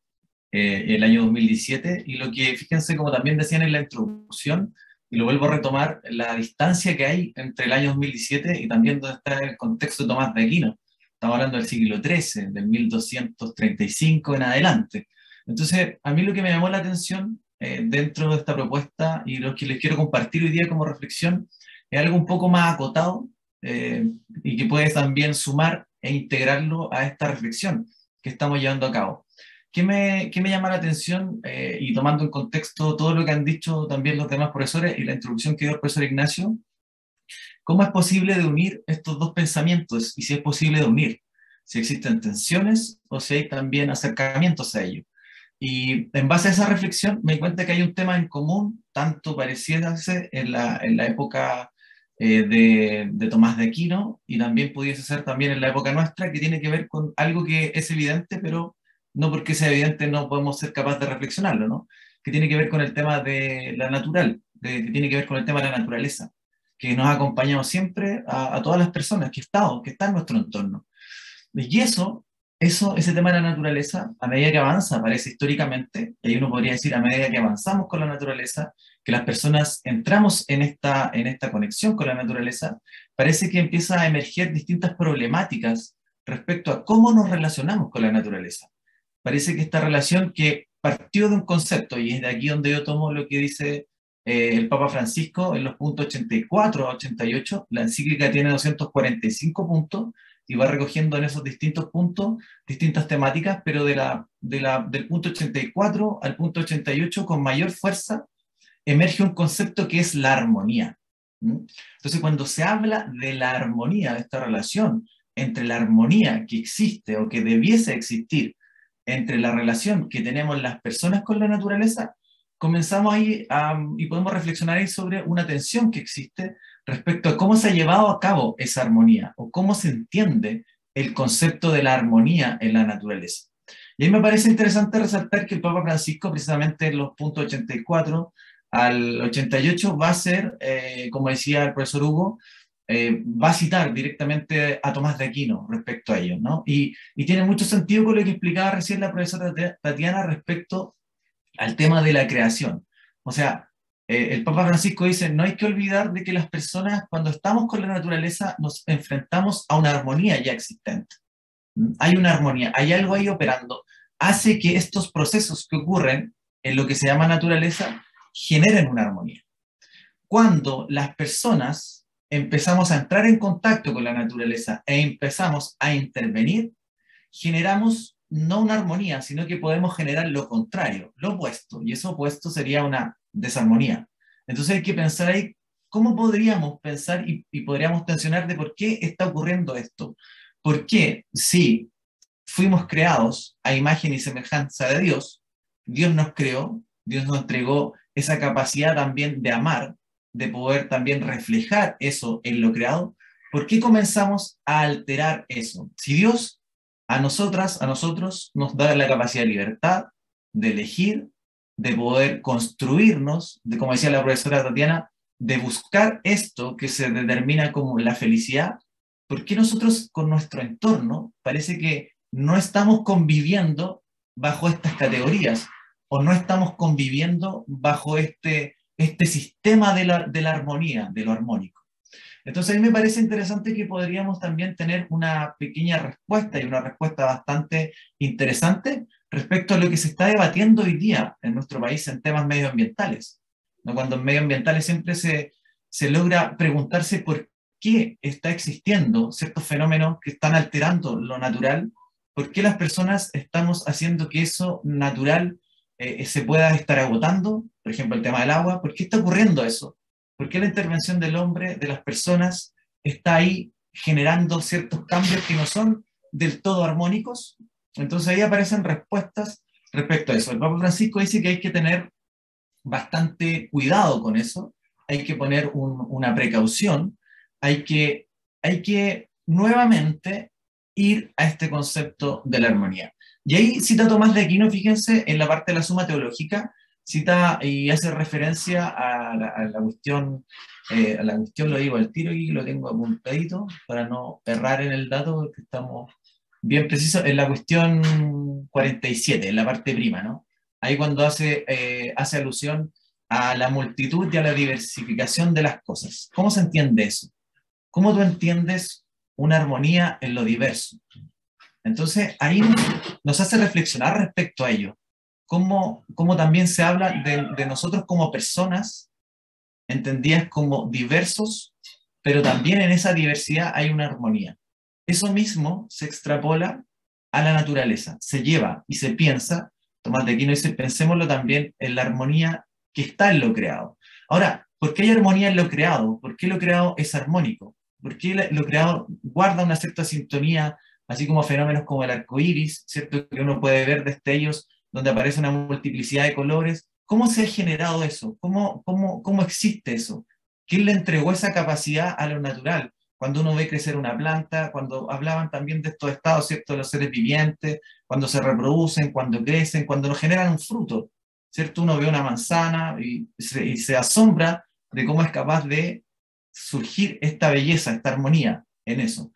el año 2017 y lo que, fíjense, como también decían en la introducción, y lo vuelvo a retomar, la distancia que hay entre el año 2017 y también donde está el contexto de Tomás de Aquino. Estamos hablando del siglo XIII, del 1235 en adelante. Entonces, a mí lo que me llamó la atención dentro de esta propuesta y lo que les quiero compartir hoy día como reflexión es algo un poco más acotado y que puede también sumar e integrarlo a esta reflexión que estamos llevando a cabo. ¿Qué me llama la atención? Y tomando en contexto todo lo que han dicho también los demás profesores y la introducción que dio el profesor Ignacio, ¿cómo es posible de unir estos dos pensamientos? Y si es posible de unir, si existen tensiones o si hay también acercamientos a ello. Y en base a esa reflexión me di cuenta que hay un tema en común, tanto pareciese en la época de Tomás de Aquino y también pudiese ser también en la época nuestra, que tiene que ver con algo que es evidente, pero no porque sea evidente no podemos ser capaces de reflexionarlo, ¿no? Que tiene que ver con el tema de la natural, que tiene que ver con el tema de la naturaleza, que nos ha acompañado siempre a todas las personas que están en nuestro entorno. Y ese tema de la naturaleza, a medida que avanza, aparece históricamente, y ahí uno podría decir, a medida que avanzamos con la naturaleza, que las personas entramos en esta conexión con la naturaleza, parece que empieza a emerger distintas problemáticas respecto a cómo nos relacionamos con la naturaleza. Parece que esta relación que partió de un concepto, y es de aquí donde yo tomo lo que dice el Papa Francisco en los puntos 84 a 88, la encíclica tiene 245 puntos, y va recogiendo en esos distintos puntos distintas temáticas, pero del punto 84 al punto 88 con mayor fuerza emerge un concepto que es la armonía. Entonces, cuando se habla de la armonía, de esta relación entre la armonía que existe o que debiese existir entre la relación que tenemos las personas con la naturaleza, comenzamos ahí y podemos reflexionar ahí sobre una tensión que existe respecto a cómo se ha llevado a cabo esa armonía o cómo se entiende el concepto de la armonía en la naturaleza. Y ahí me parece interesante resaltar que el Papa Francisco, precisamente en los puntos 84 al 88, va a ser, como decía el profesor Hugo, va a citar directamente a Tomás de Aquino respecto a ello, ¿no? Y tiene mucho sentido con lo que explicaba recién la profesora Tatiana respecto al tema de la creación. O sea, el Papa Francisco dice, no hay que olvidar de que las personas, cuando estamos con la naturaleza, nos enfrentamos a una armonía ya existente. Hay una armonía, hay algo ahí operando, hace que estos procesos que ocurren en lo que se llama naturaleza generen una armonía. Cuando las personas empezamos a entrar en contacto con la naturaleza e empezamos a intervenir, generamos no una armonía, sino que podemos generar lo contrario, lo opuesto, y eso opuesto sería una desarmonía. Entonces hay que pensar ahí cómo podríamos pensar y podríamos tensionar de por qué está ocurriendo esto. ¿Por qué si fuimos creados a imagen y semejanza de Dios, Dios nos creó, Dios nos entregó esa capacidad también de amar, de poder también reflejar eso en lo creado? ¿Por qué comenzamos a alterar eso? Si Dios a nosotros nos da la capacidad de libertad, de elegir, de poder construirnos, de, como decía la profesora Tatiana, de buscar esto que se determina como la felicidad, ¿por qué nosotros con nuestro entorno parece que no estamos conviviendo bajo estas categorías o no estamos conviviendo bajo este sistema de la armonía, de lo armónico? Entonces a mí me parece interesante que podríamos también tener una pequeña respuesta, y una respuesta bastante interesante respecto a lo que se está debatiendo hoy día en nuestro país en temas medioambientales, ¿no? Cuando en medioambientales siempre se logra preguntarse por qué está existiendo ciertos fenómenos que están alterando lo natural, por qué las personas estamos haciendo que eso natural se pueda estar agotando, por ejemplo, el tema del agua, ¿por qué está ocurriendo eso? ¿Por qué la intervención del hombre, de las personas, está ahí generando ciertos cambios que no son del todo armónicos? Entonces ahí aparecen respuestas respecto a eso. El Papa Francisco dice que hay que tener bastante cuidado con eso, hay que poner una precaución, hay que nuevamente ir a este concepto de la armonía. Y ahí cita Tomás de Aquino, fíjense, en la parte de la Suma Teológica, cita y hace referencia a la cuestión, lo digo al tiro y lo tengo apuntadito para no errar en el dato, porque estamos bien precisos, en la cuestión 47, en la parte prima, ¿no? Ahí cuando hace alusión a la multitud y a la diversificación de las cosas. ¿Cómo se entiende eso? ¿Cómo tú entiendes una armonía en lo diverso? Entonces, ahí nos hace reflexionar respecto a ello. Cómo también se habla de nosotros como personas, entendidas como diversos, pero también en esa diversidad hay una armonía. Eso mismo se extrapola a la naturaleza, se lleva y se piensa. Tomás de Aquino dice, pensémoslo también en la armonía que está en lo creado. Ahora, ¿por qué hay armonía en lo creado? ¿Por qué lo creado es armónico? ¿Por qué lo creado guarda una cierta sintonía, así como fenómenos como el arco iris, ¿cierto? Que uno puede ver destellos donde aparece una multiplicidad de colores? ¿Cómo se ha generado eso? ¿Cómo existe eso? ¿Quién le entregó esa capacidad a lo natural? Cuando uno ve crecer una planta, cuando hablaban también de estos estados, ¿cierto? De los seres vivientes, cuando se reproducen, cuando crecen, cuando nos generan un fruto, ¿cierto? Uno ve una manzana y se asombra de cómo es capaz de surgir esta belleza, esta armonía en eso.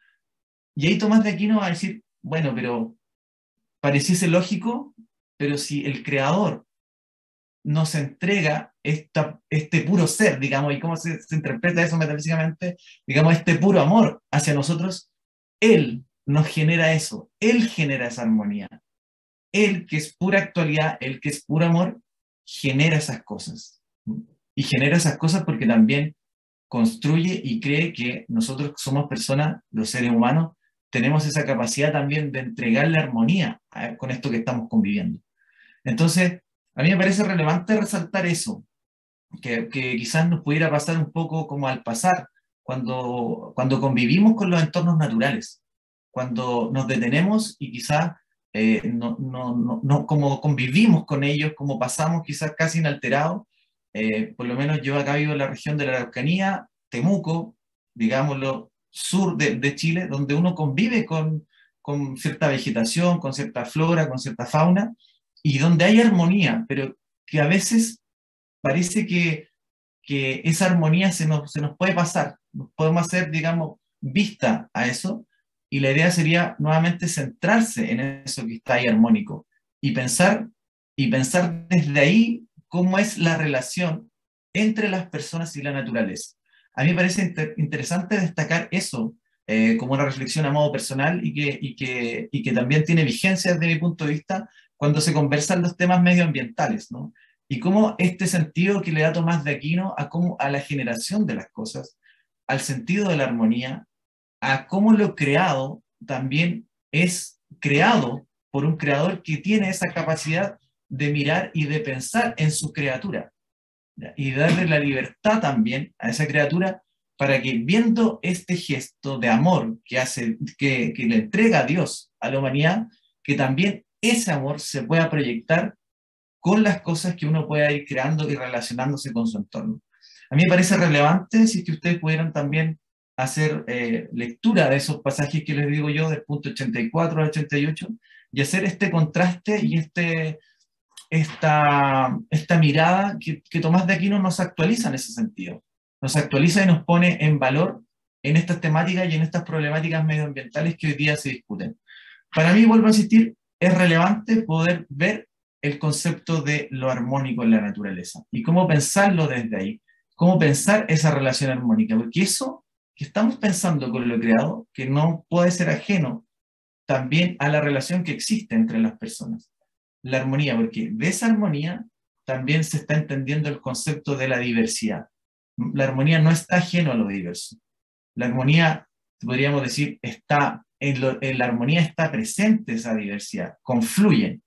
Y ahí Tomás de Aquino va a decir, bueno, pero pareciese lógico, pero si el Creador nos entrega este puro ser, digamos, y cómo se interpreta eso metafísicamente, digamos, este puro amor hacia nosotros, Él nos genera eso, Él genera esa armonía. Él, que es pura actualidad, Él, que es puro amor, genera esas cosas. Y genera esas cosas porque también construye y cree que nosotros somos personas, los seres humanos, tenemos esa capacidad también de entregarle armonía con esto que estamos conviviendo. Entonces, a mí me parece relevante resaltar eso, que quizás nos pudiera pasar un poco como al pasar, cuando convivimos con los entornos naturales, cuando nos detenemos y quizás como convivimos con ellos, como pasamos quizás casi inalterados. Por lo menos yo acá vivo en la región de la Araucanía, Temuco, digámoslo, sur de Chile, donde uno convive con cierta vegetación, con cierta flora, con cierta fauna, y donde hay armonía, pero que a veces parece que esa armonía se nos puede pasar, nos podemos hacer, digamos, vista a eso, y la idea sería nuevamente centrarse en eso que está ahí armónico, y pensar desde ahí cómo es la relación entre las personas y la naturaleza. A mí me parece interesante destacar eso como una reflexión a modo personal y que también tiene vigencia desde mi punto de vista cuando se conversan los temas medioambientales, ¿no? Y cómo este sentido que le da Tomás de Aquino a la generación de las cosas, al sentido de la armonía, a cómo lo creado también es creado por un creador que tiene esa capacidad de mirar y de pensar en su criatura, ¿ya? Y darle la libertad también a esa criatura para que, viendo este gesto de amor que le entrega a Dios a la humanidad, que también ese amor se pueda proyectar con las cosas que uno pueda ir creando y relacionándose con su entorno. A mí me parece relevante si es que ustedes pudieran también hacer lectura de esos pasajes que les digo yo, del punto 84 al 88, y hacer este contraste y esta mirada que Tomás de Aquino nos actualiza en ese sentido. Nos actualiza y nos pone en valor en estas temáticas y en estas problemáticas medioambientales que hoy día se discuten. Para mí, vuelvo a insistir, es relevante poder ver el concepto de lo armónico en la naturaleza y cómo pensarlo desde ahí, cómo pensar esa relación armónica, porque eso que estamos pensando con lo creado, que no puede ser ajeno también a la relación que existe entre las personas. La armonía, porque de esa armonía también se está entendiendo el concepto de la diversidad. La armonía no está ajeno a lo diverso. La armonía, podríamos decir, está en la armonía está presente esa diversidad, confluyen.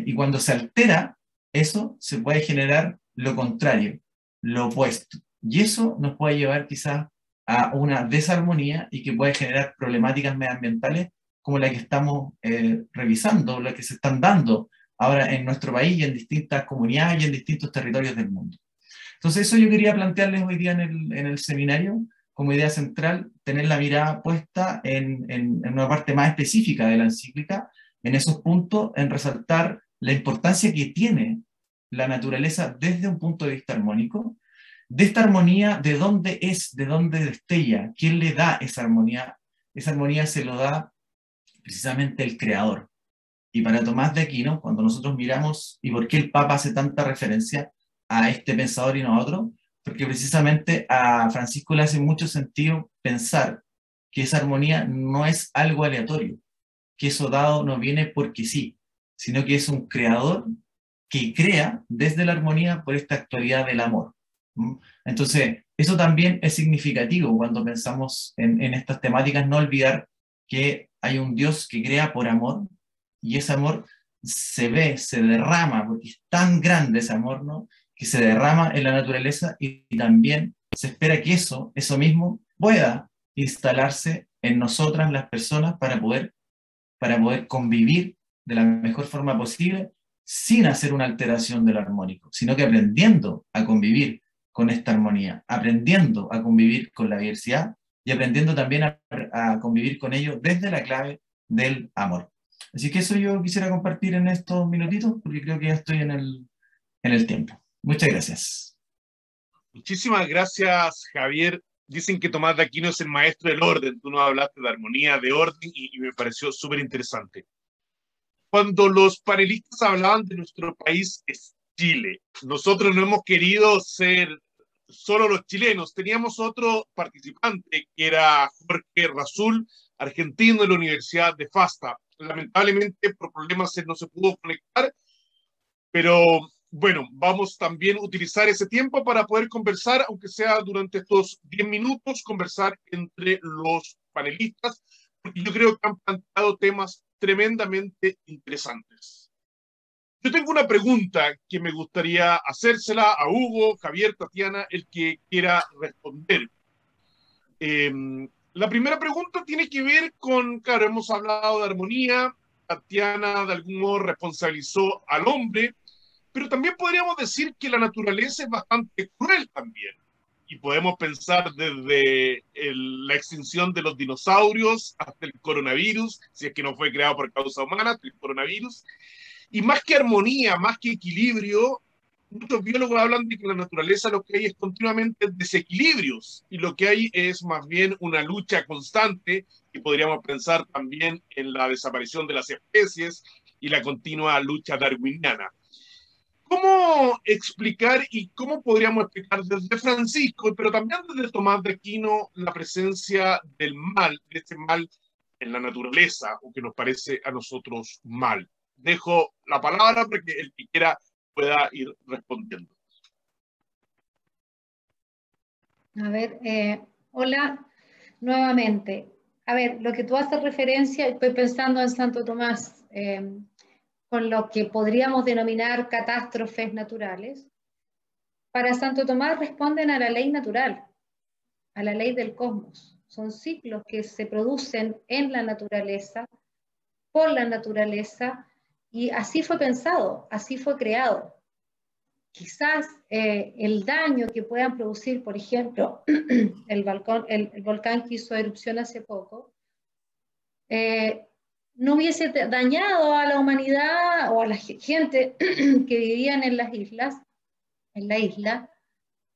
Y cuando se altera, eso se puede generar lo contrario, lo opuesto. Y eso nos puede llevar quizás a una desarmonía y que puede generar problemáticas medioambientales como la que estamos revisando, la que se están dando ahora en nuestro país y en distintas comunidades y en distintos territorios del mundo. Entonces eso yo quería plantearles hoy día en el seminario, como idea central, tener la mirada puesta en una parte más específica de la encíclica, en esos puntos, en resaltar la importancia que tiene la naturaleza desde un punto de vista armónico, de esta armonía, de dónde es, de dónde destella, quién le da esa armonía se lo da precisamente el Creador. Y para Tomás de Aquino, cuando nosotros miramos, y por qué el Papa hace tanta referencia a este pensador y no a otro, porque precisamente a Francisco le hace mucho sentido pensar que esa armonía no es algo aleatorio, que eso dado no viene porque sí, sino que es un creador que crea desde la armonía por esta actualidad del amor. Entonces, eso también es significativo cuando pensamos en estas temáticas, no olvidar que hay un Dios que crea por amor, y ese amor se ve, se derrama, porque es tan grande ese amor, ¿no?, que se derrama en la naturaleza, y también se espera que eso mismo pueda instalarse en nosotras las personas para poder convivir de la mejor forma posible sin hacer una alteración de lo armónico, sino que aprendiendo a convivir con esta armonía, aprendiendo a convivir con la diversidad y aprendiendo también a convivir con ello desde la clave del amor. Así que eso yo quisiera compartir en estos minutitos, porque creo que ya estoy en el tiempo. Muchas gracias. Muchísimas gracias, Javier. Dicen que Tomás de Aquino es el maestro del orden. Tú nos hablaste de armonía, de orden, y me pareció súper interesante. Cuando los panelistas hablaban de nuestro país, es Chile. Nosotros no hemos querido ser solo los chilenos. Teníamos otro participante, que era Jorge Razul, argentino de la Universidad de FASTA. Lamentablemente, por problemas, él no se pudo conectar, pero bueno, vamos también a utilizar ese tiempo para poder conversar, aunque sea durante estos 10 minutos, conversar entre los panelistas, porque yo creo que han planteado temas tremendamente interesantes. Yo tengo una pregunta que me gustaría hacérsela a Hugo, Javier, Tatiana, el que quiera responder. La primera pregunta tiene que ver con, claro, hemos hablado de armonía, Tatiana de algún modo responsabilizó al hombre, pero también podríamos decir que la naturaleza es bastante cruel también. Y podemos pensar desde la extinción de los dinosaurios hasta el coronavirus, si es que no fue creado por causa humana, hasta el coronavirus. Y más que armonía, más que equilibrio, muchos biólogos hablan de que en la naturaleza lo que hay es continuamente desequilibrios, y lo que hay es más bien una lucha constante, y podríamos pensar también en la desaparición de las especies y la continua lucha darwiniana. ¿Cómo explicar y cómo podríamos explicar desde Francisco, pero también desde Tomás de Aquino, la presencia del mal, de este mal en la naturaleza, o que nos parece a nosotros mal? Dejo la palabra para que el que quiera pueda ir respondiendo. A ver, hola nuevamente. A ver, lo que tú haces referencia, estoy pensando en Santo Tomás, con lo que podríamos denominar catástrofes naturales. Para Santo Tomás responden a la ley natural, a la ley del cosmos. Son ciclos que se producen en la naturaleza, por la naturaleza, y así fue pensado, así fue creado. Quizás el daño que puedan producir, por ejemplo, el volcán que hizo erupción hace poco, no hubiese dañado a la humanidad o a la gente que vivían en las islas, en la isla,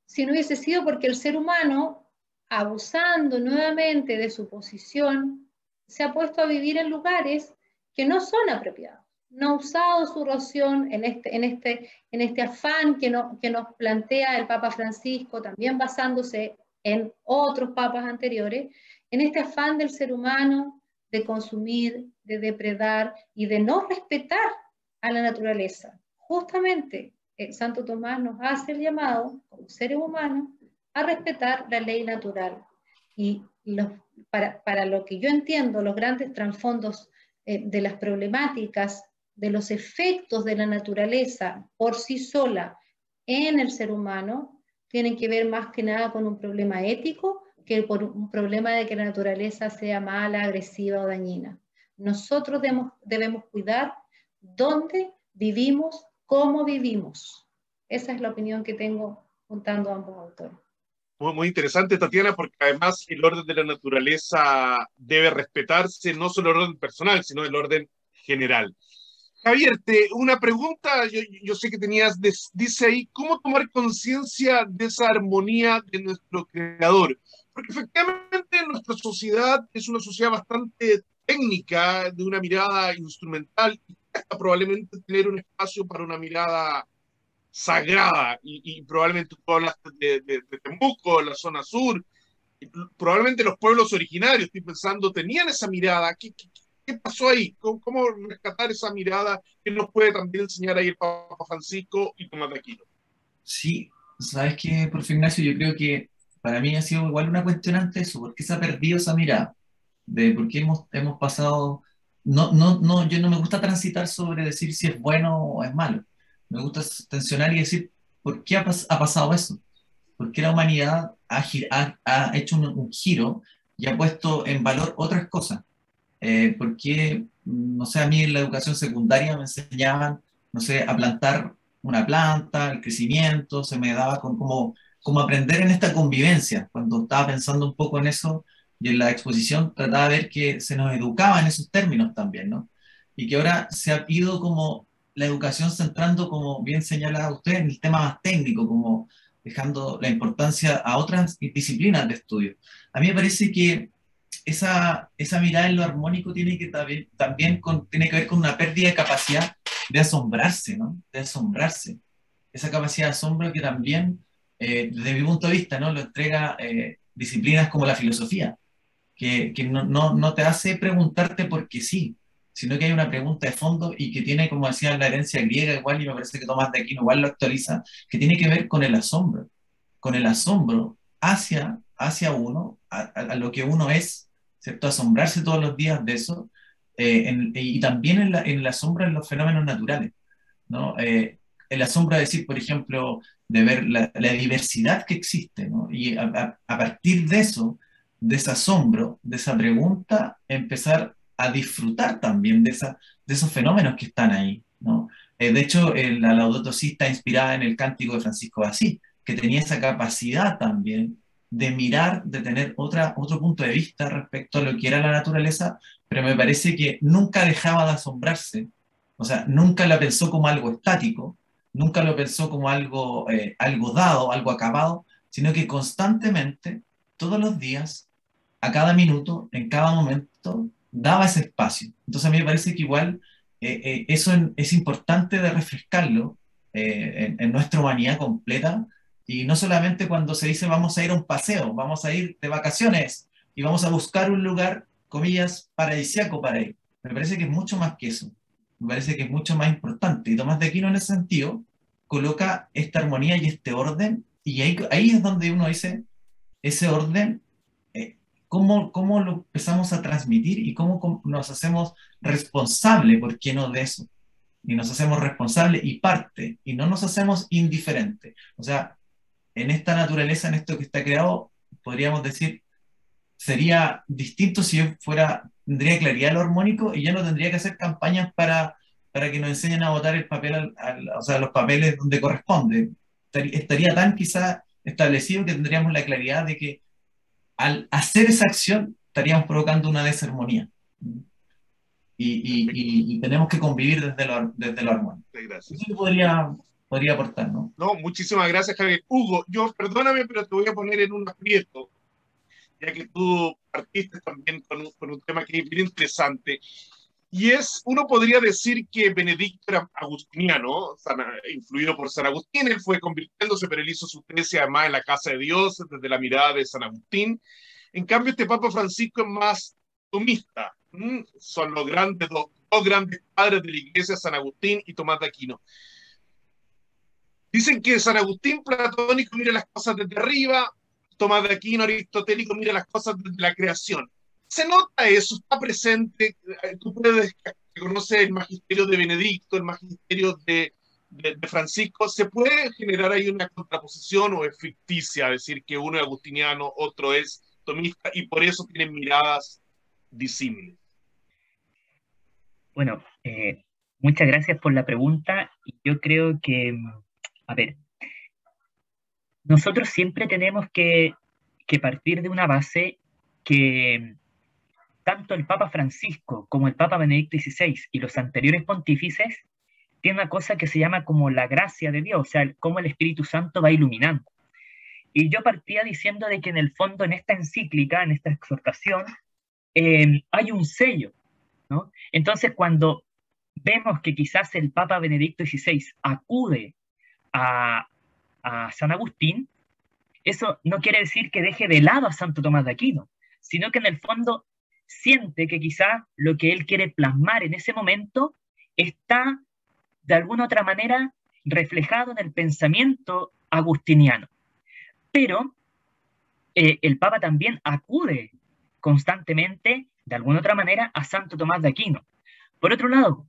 si no hubiese sido porque el ser humano, abusando nuevamente de su posición, se ha puesto a vivir en lugares que no son apropiados. No ha usado su razón en este afán que nos plantea el Papa Francisco, también basándose en otros papas anteriores, en este afán del ser humano de consumir, de depredar y de no respetar a la naturaleza. Justamente, Santo Tomás nos hace el llamado, como seres humanos, a respetar la ley natural. Y para lo que yo entiendo, los grandes trasfondos de las problemáticas, de los efectos de la naturaleza por sí sola en el ser humano, tienen que ver más que nada con un problema ético que por un problema de que la naturaleza sea mala, agresiva o dañina. Nosotros debemos cuidar dónde vivimos, cómo vivimos. Esa es la opinión que tengo juntando a ambos autores. Muy interesante, Tatiana, porque además el orden de la naturaleza debe respetarse, no solo el orden personal, sino el orden general. Javier, una pregunta, yo sé que tenías, dice ahí, ¿cómo tomar conciencia de esa armonía de nuestro creador? Porque efectivamente nuestra sociedad es una sociedad bastante técnica, de una mirada instrumental, y cuesta probablemente tener un espacio para una mirada sagrada, y probablemente tú hablaste de Temuco, la zona sur, y probablemente los pueblos originarios, estoy pensando, tenían esa mirada. ¿Qué pasó ahí? ¿Cómo rescatar esa mirada que nos puede también enseñar ahí el Papa Francisco y Tomás de Aquino? Sí, sabes que, profe Ignacio, yo creo que para mí ha sido igual una cuestionante eso, ¿por qué se ha perdido esa mirada? De por qué hemos pasado, yo no me gusta transitar sobre decir si es bueno o es malo, me gusta tensionar y decir por qué ha pasado eso, por qué la humanidad ha hecho un giro y ha puesto en valor otras cosas. Porque, no sé, a mí en la educación secundaria me enseñaban, no sé, a plantar una planta, el crecimiento, se me daba como aprender en esta convivencia. Cuando estaba pensando un poco en eso y en la exposición, trataba de ver que se nos educaba en esos términos también, ¿no? Y que ahora se ha ido como la educación centrando, como bien señala usted, en el tema más técnico, como dejando la importancia a otras disciplinas de estudio. A mí me parece que esa mirada en lo armónico tiene que tiene que ver con una pérdida de capacidad de asombrarse, ¿no? De asombrarse. Esa capacidad de asombro que también, desde mi punto de vista, ¿no? Lo entrega disciplinas como la filosofía, que no te hace preguntarte por qué sí, sino que hay una pregunta de fondo y que tiene, como decía, la herencia griega igual, y me parece que Tomás de Aquino igual lo actualiza, que tiene que ver con el asombro hacia uno, a lo que uno es, ¿cierto? Asombrarse todos los días de eso, y también en el asombro en los fenómenos naturales, ¿no? El asombro de decir, por ejemplo, de ver la diversidad que existe, ¿no? Y a partir de eso, de ese asombro, de esa pregunta, empezar a disfrutar también de esos fenómenos que están ahí, ¿no? De hecho, la Laudato Si está inspirada en el cántico de Francisco de Asís, que tenía esa capacidad también de mirar, de tener otro punto de vista respecto a lo que era la naturaleza, pero me parece que nunca dejaba de asombrarse, o sea, nunca la pensó como algo estático, nunca lo pensó como algo dado, algo acabado, sino que constantemente, todos los días, a cada minuto, en cada momento, daba ese espacio. Entonces a mí me parece que igual eso es importante de refrescarlo en nuestra humanidad completa, y no solamente cuando se dice vamos a ir a un paseo, vamos a ir de vacaciones y vamos a buscar un lugar, comillas, paradisíaco para ir. Me parece que es mucho más que eso. Me parece que es mucho más importante. Y Tomás de Aquino en ese sentido coloca esta armonía y este orden, y ahí es donde uno dice, ese orden, cómo lo empezamos a transmitir y cómo nos hacemos responsables, ¿por qué no de eso? Y nos hacemos responsables y parte, y no nos hacemos indiferentes. O sea, en esta naturaleza, en esto que está creado, podríamos decir, sería distinto si yo tendría claridad lo armónico y ya no tendría que hacer campañas para que nos enseñen a votar el papel, o sea, los papeles donde corresponde. Estaría tan quizá establecido que tendríamos la claridad de que al hacer esa acción estaríamos provocando una desarmonía. Y tenemos que convivir desde lo armónico. Gracias. Eso podría aportar, ¿no? No, muchísimas gracias, Javier. Hugo, perdóname, pero te voy a poner en un aprieto, ya que tú partiste también con un tema que es bien interesante. Y uno podría decir que Benedicto era agustiniano, influido por San Agustín. Él fue convirtiéndose, pero él hizo su tesis además en la casa de Dios, desde la mirada de San Agustín. En cambio, este Papa Francisco es más tomista. Son los dos grandes padres de la iglesia, San Agustín y Tomás de Aquino. Dicen que San Agustín platónico mira las cosas desde arriba, Tomás de Aquino, aristotélico, mira las cosas desde la creación. Se nota eso, está presente. Tú puedes conocer el magisterio de Benedicto, el magisterio de Francisco. Se puede generar ahí una contraposición o es ficticia, decir que uno es agustiniano, otro es tomista, y por eso tienen miradas disímiles. Bueno, muchas gracias por la pregunta. Yo creo que, a ver, nosotros siempre tenemos que partir de una base que tanto el Papa Francisco como el Papa Benedicto XVI y los anteriores pontífices tienen una cosa que se llama como la gracia de Dios, o sea, cómo el Espíritu Santo va iluminando. Y yo partía diciendo de que en el fondo en esta encíclica, en esta exhortación, hay un sello, ¿no? Entonces cuando vemos que quizás el Papa Benedicto XVI acude a San Agustín, eso no quiere decir que deje de lado a Santo Tomás de Aquino, sino que en el fondo siente que quizás lo que él quiere plasmar en ese momento está de alguna otra manera reflejado en el pensamiento agustiniano. Pero el Papa también acude constantemente, de alguna otra manera, a Santo Tomás de Aquino. Por otro lado,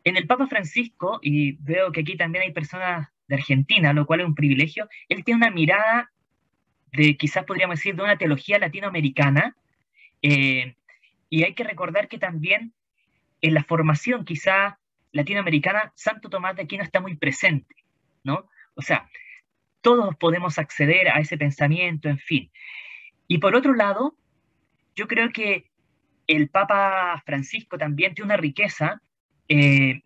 en el Papa Francisco, y veo que aquí también hay personas de Argentina, lo cual es un privilegio, él tiene una mirada de, quizás podríamos decir, de una teología latinoamericana, y hay que recordar que también en la formación quizá latinoamericana, Santo Tomás de Aquino está muy presente, ¿no? O sea, todos podemos acceder a ese pensamiento, en fin. Y por otro lado, yo creo que el Papa Francisco también tiene una riqueza de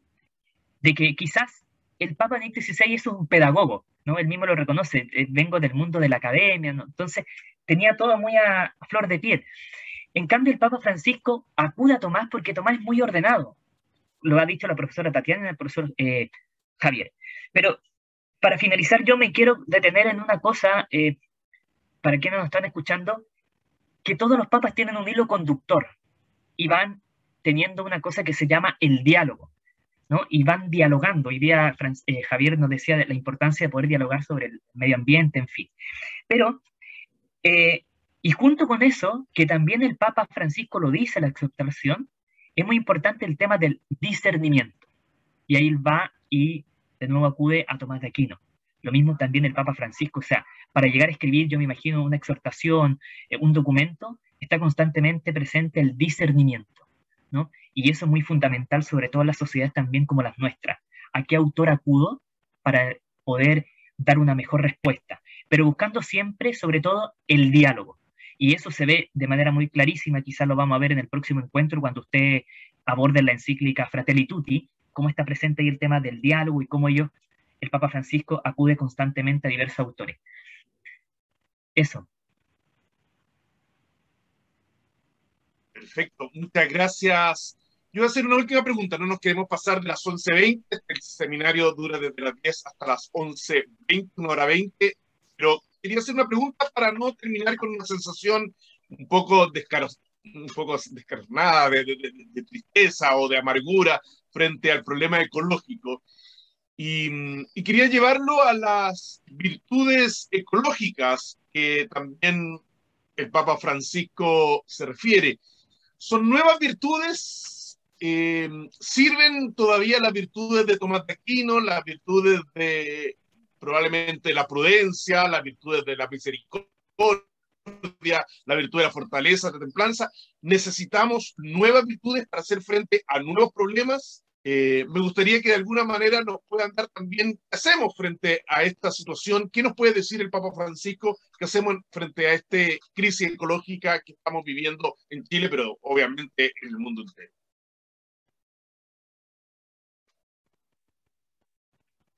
que quizás el Papa Benedicto XVI es un pedagogo, ¿no? Él mismo lo reconoce, vengo del mundo de la academia, ¿no? Entonces tenía todo muy a flor de piel. En cambio, el Papa Francisco acude a Tomás porque Tomás es muy ordenado. Lo ha dicho la profesora Tatiana y el profesor Javier. Pero para finalizar, yo me quiero detener en una cosa, para quienes nos están escuchando, que todos los papas tienen un hilo conductor y van teniendo una cosa que se llama el diálogo, ¿no? Y van dialogando. Hoy día Javier nos decía de la importancia de poder dialogar sobre el medio ambiente, en fin. Pero, y junto con eso, que también el Papa Francisco lo dice en la exhortación, es muy importante el tema del discernimiento. Y ahí él va y de nuevo acude a Tomás de Aquino. Lo mismo también el Papa Francisco, o sea, para llegar a escribir, yo me imagino, una exhortación, un documento, está constantemente presente el discernimiento, ¿no? Y eso es muy fundamental, sobre todo en las sociedades también como las nuestras. ¿A qué autor acudo para poder dar una mejor respuesta? Pero buscando siempre, sobre todo, el diálogo. Y eso se ve de manera muy clarísima, quizás lo vamos a ver en el próximo encuentro cuando usted aborde la encíclica Fratelli Tutti, cómo está presente ahí el tema del diálogo y cómo el Papa Francisco acude constantemente a diversos autores. Eso. Perfecto, muchas gracias. Yo voy a hacer una última pregunta, no nos queremos pasar de las 11:20, el seminario dura desde las 10 hasta las 11:20, 1:20, pero quería hacer una pregunta para no terminar con una sensación un poco descarnada de tristeza o de amargura frente al problema ecológico. Y quería llevarlo a las virtudes ecológicas que también el Papa Francisco se refiere. ¿Son nuevas virtudes? ¿Sirven todavía las virtudes de Tomás de Aquino, las virtudes de probablemente la prudencia, las virtudes de la misericordia, la virtud de la fortaleza, de la templanza? ¿Necesitamos nuevas virtudes para hacer frente a nuevos problemas? Me gustaría que de alguna manera nos puedan dar también qué hacemos frente a esta situación. ¿Qué nos puede decir el Papa Francisco? ¿Qué hacemos frente a esta crisis ecológica que estamos viviendo en Chile, pero obviamente en el mundo entero?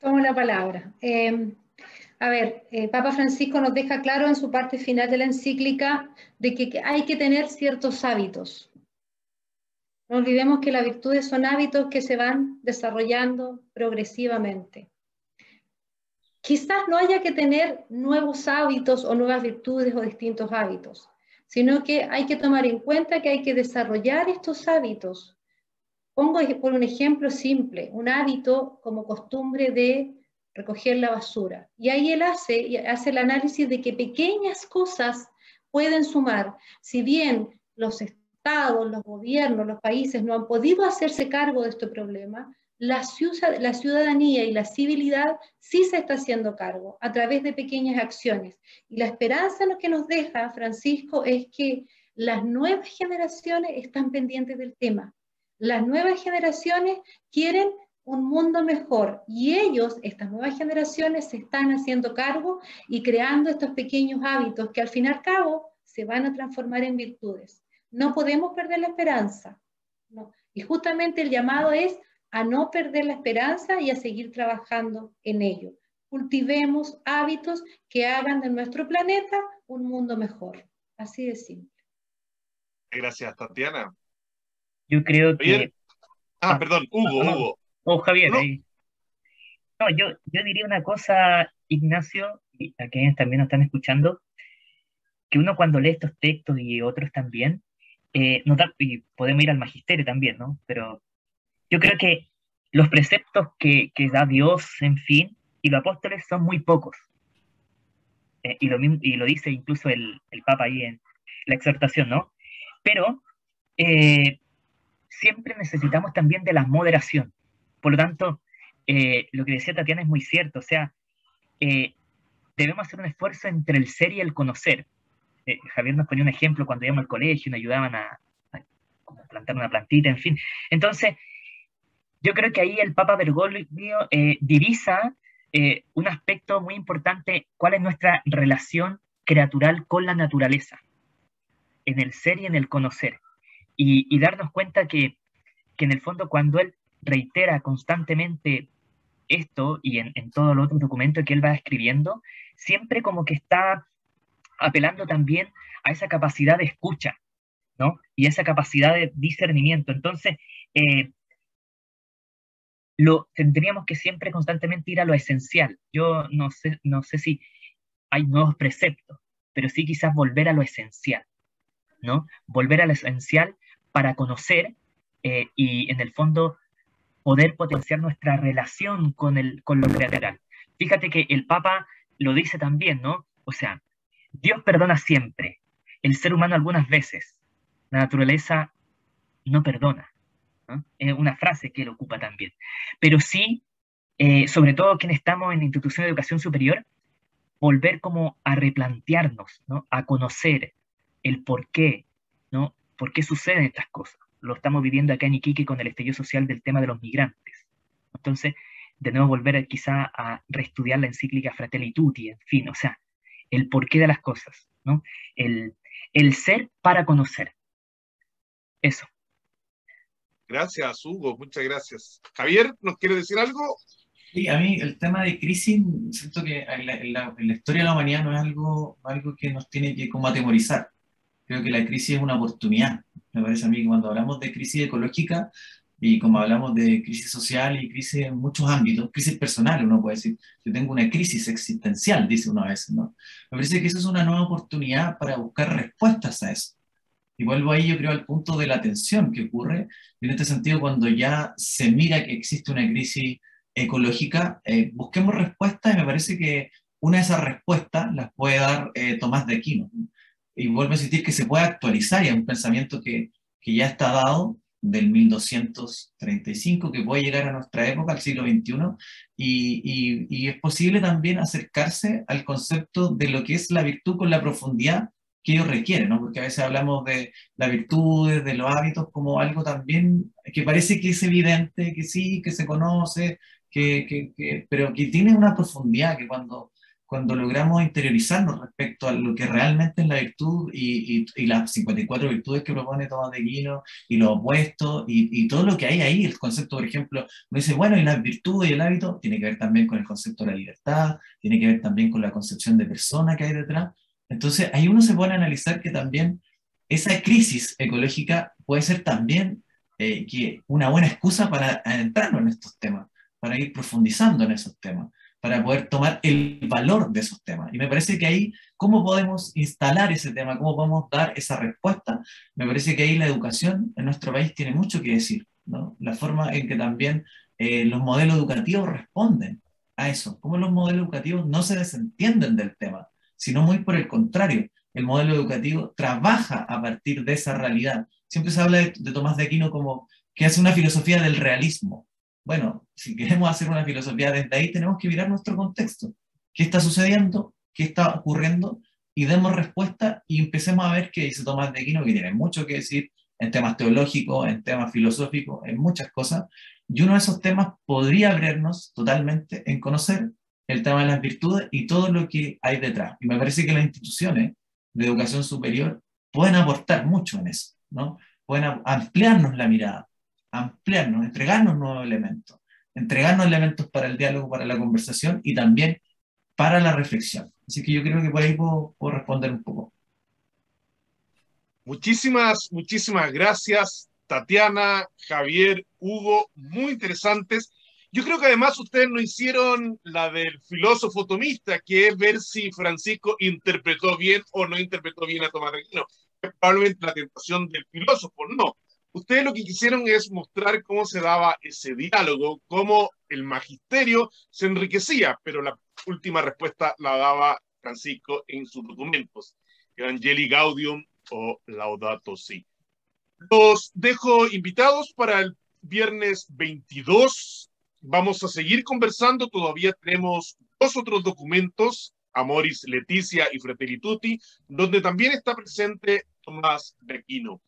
Tomo la palabra. Papa Francisco nos deja claro en su parte final de la encíclica de que hay que tener ciertos hábitos. No olvidemos que las virtudes son hábitos que se van desarrollando progresivamente. Quizás no haya que tener nuevos hábitos o nuevas virtudes o distintos hábitos, sino que hay que tomar en cuenta que hay que desarrollar estos hábitos. Pongo por un ejemplo simple, un hábito como costumbre de recoger la basura. Y ahí él hace el análisis de que pequeñas cosas pueden sumar. Si bien los estados, los gobiernos, los países no han podido hacerse cargo de este problema, la ciudadanía y la civilidad sí se está haciendo cargo a través de pequeñas acciones. Y la esperanza que nos deja Francisco es que las nuevas generaciones están pendientes del tema. Las nuevas generaciones quieren un mundo mejor y ellos, estas nuevas generaciones, se están haciendo cargo y creando estos pequeños hábitos que al fin y al cabo se van a transformar en virtudes. No podemos perder la esperanza, ¿no? Y justamente el llamado es a no perder la esperanza y a seguir trabajando en ello. Cultivemos hábitos que hagan de nuestro planeta un mundo mejor. Así de simple. Gracias, Tatiana. Yo creo Javier. que... Perdón, Hugo. Oh, Javier, ¿No? ahí. No, yo diría una cosa, Ignacio, y a quienes también nos están escuchando, que uno cuando lee estos textos y otros también, y podemos ir al magisterio también, ¿no? Pero yo creo que los preceptos que da Dios, en fin, y los apóstoles son muy pocos. Y lo dice incluso el Papa ahí en la exhortación, ¿no? Pero siempre necesitamos también de la moderación. Por lo tanto, lo que decía Tatiana es muy cierto, o sea, debemos hacer un esfuerzo entre el ser y el conocer. Javier nos ponía un ejemplo cuando íbamos al colegio y nos ayudaban a plantar una plantita, en fin. Entonces, yo creo que ahí el Papa Bergoglio divisa un aspecto muy importante, cuál es nuestra relación creatural con la naturaleza, en el ser y en el conocer. Y darnos cuenta que en el fondo cuando él reitera constantemente esto y en todos los otros documentos que él va escribiendo, siempre como que está apelando también a esa capacidad de escucha, ¿no? Y esa capacidad de discernimiento. Entonces, tendríamos que siempre constantemente ir a lo esencial. Yo no sé si hay nuevos preceptos, pero sí quizás volver a lo esencial, ¿no? Volver a lo esencial para conocer y en el fondo poder potenciar nuestra relación con lo creacional. Fíjate que el Papa lo dice también, ¿no? O sea, Dios perdona siempre, el ser humano algunas veces, la naturaleza no perdona, ¿no? Es una frase que él ocupa también. Pero sí, sobre todo quienes estamos en institución de educación superior, volver como a replantearnos, ¿no? A conocer el por qué, ¿no? ¿Por qué suceden estas cosas? Lo estamos viviendo acá en Iquique con el estallido social del tema de los migrantes. Entonces, de nuevo volver quizá a reestudiar la encíclica Fratelli Tutti, en fin, o sea, el porqué de las cosas, ¿no? El ser para conocer. Eso. Gracias, Hugo, muchas gracias. Javier, ¿nos quiere decir algo? Sí, a mí el tema de crisis, siento que en la historia de la humanidad no es algo que nos tiene que como atemorizar. Creo que la crisis es una oportunidad. Me parece a mí que cuando hablamos de crisis ecológica y como hablamos de crisis social y crisis en muchos ámbitos, crisis personal, uno puede decir, yo tengo una crisis existencial, dice uno a veces, ¿no? Me parece que eso es una nueva oportunidad para buscar respuestas a eso. Y vuelvo ahí, yo creo, al punto de la tensión que ocurre. Y en este sentido, cuando ya se mira que existe una crisis ecológica, busquemos respuestas y me parece que una de esas respuestas las puede dar Tomás de Aquino. Y vuelvo a insistir que se puede actualizar y es un pensamiento que ya está dado del 1235, que puede llegar a nuestra época, al siglo XXI, y es posible también acercarse al concepto de lo que es la virtud con la profundidad que ello requiere, ¿no? Porque a veces hablamos de las virtudes, de los hábitos, como algo también que parece que es evidente, que sí, que se conoce, pero que tiene una profundidad que cuando logramos interiorizarnos respecto a lo que realmente es la virtud y las 54 virtudes que propone Tomás de Aquino y los opuestos y todo lo que hay ahí, el concepto, por ejemplo, uno dice, bueno, y las virtudes y el hábito tiene que ver también con el concepto de la libertad, tiene que ver también con la concepción de persona que hay detrás. Entonces ahí uno se pone a analizar que también esa crisis ecológica puede ser también que una buena excusa para adentrarnos en estos temas, para ir profundizando en esos temas, para poder tomar el valor de esos temas. Y me parece que ahí, ¿cómo podemos instalar ese tema? ¿Cómo podemos dar esa respuesta? Me parece que ahí la educación en nuestro país tiene mucho que decir, ¿no? La forma en que también los modelos educativos responden a eso, cómo los modelos educativos no se desentienden del tema, sino muy por el contrario. El modelo educativo trabaja a partir de esa realidad. Siempre se habla de Tomás de Aquino como que hace una filosofía del realismo. Bueno, si queremos hacer una filosofía desde ahí, tenemos que mirar nuestro contexto. ¿Qué está sucediendo? ¿Qué está ocurriendo? Y demos respuesta y empecemos a ver qué dice Tomás de Aquino, que tiene mucho que decir en temas teológicos, en temas filosóficos, en muchas cosas. Y uno de esos temas podría abrirnos totalmente en conocer el tema de las virtudes y todo lo que hay detrás. Y me parece que las instituciones de educación superior pueden aportar mucho en eso, ¿no? Pueden ampliarnos la mirada, ampliarnos, entregarnos nuevos elementos, entregarnos elementos para el diálogo, para la conversación y también para la reflexión. Así que yo creo que por ahí puedo responder un poco. Muchísimas gracias, Tatiana, Javier, Hugo, muy interesantes. Yo creo que además ustedes no hicieron la del filósofo tomista, que es ver si Francisco interpretó bien o no interpretó bien a Tomás de Aquino. Es probablemente la tentación del filósofo, no. Ustedes lo que quisieron es mostrar cómo se daba ese diálogo, cómo el magisterio se enriquecía, pero la última respuesta la daba Francisco en sus documentos, Evangelii Gaudium o Laudato Si. Los dejo invitados para el viernes 22. Vamos a seguir conversando, todavía tenemos 2 otros documentos, Amoris Laetitia y Fratelli Tutti, donde también está presente Tomás de Aquino.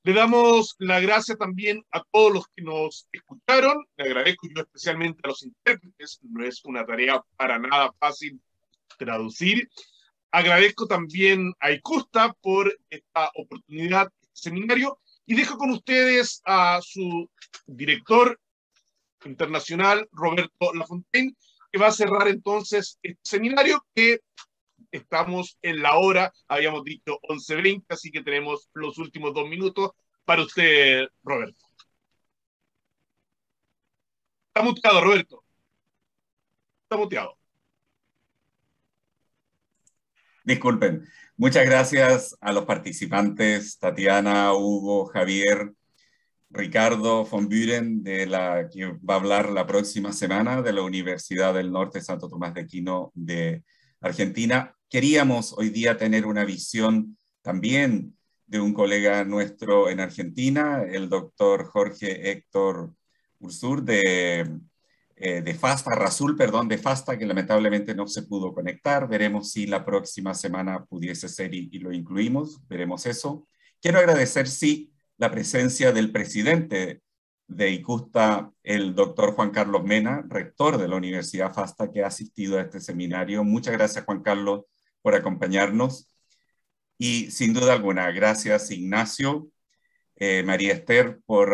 Le damos la gracia también a todos los que nos escucharon, le agradezco yo especialmente a los intérpretes, no es una tarea para nada fácil traducir. Agradezco también a Icusta por esta oportunidad, este seminario, y dejo con ustedes a su director internacional, Roberto Lafontaine, que va a cerrar entonces este seminario, que estamos en la hora, habíamos dicho 11:20, así que tenemos los últimos 2 minutos para usted, Roberto. Está muteado, Roberto. Está muteado. Disculpen. Muchas gracias a los participantes, Tatiana, Hugo, Javier, Ricardo von Buren, que va a hablar la próxima semana de la Universidad del Norte Santo Tomás de Aquino de Argentina. Queríamos hoy día tener una visión también de un colega nuestro en Argentina, el doctor Jorge Héctor Ursur de FASTA, que lamentablemente no se pudo conectar. Veremos si la próxima semana pudiese ser y lo incluimos, veremos eso. Quiero agradecer, sí, la presencia del presidente de Icusta, el doctor Juan Carlos Mena, rector de la Universidad FASTA, que ha asistido a este seminario. Muchas gracias, Juan Carlos, por acompañarnos. Y sin duda alguna, gracias, Ignacio, María Esther, por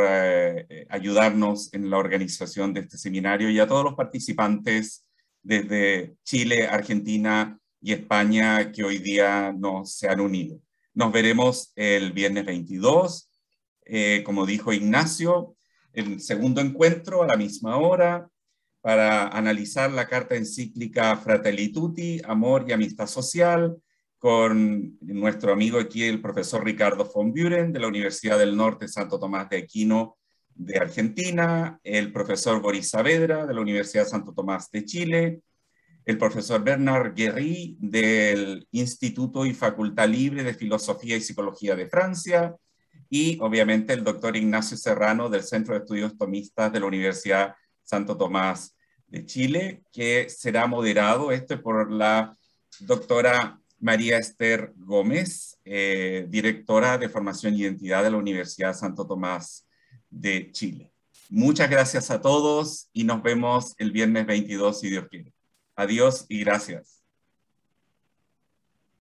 ayudarnos en la organización de este seminario, y a todos los participantes desde Chile, Argentina y España que hoy día se han unido. Nos veremos el viernes 22. Como dijo Ignacio, el segundo encuentro a la misma hora para analizar la carta encíclica Fratelli Tutti, Amor y Amistad Social, con nuestro amigo aquí, el profesor Ricardo von Buren, de la Universidad del Norte Santo Tomás de Aquino de Argentina, el profesor Boris Saavedra, de la Universidad Santo Tomás de Chile, el profesor Bernard Guéry, del Instituto y Facultad Libre de Filosofía y Psicología de Francia, y obviamente el doctor Ignacio Serrano, del Centro de Estudios Tomistas de la Universidad Santo Tomás de Chile, que será moderado por la doctora María Esther Gómez, directora de Formación y Identidad de la Universidad Santo Tomás de Chile. Muchas gracias a todos y nos vemos el viernes 22, si Dios quiere. Adiós y gracias.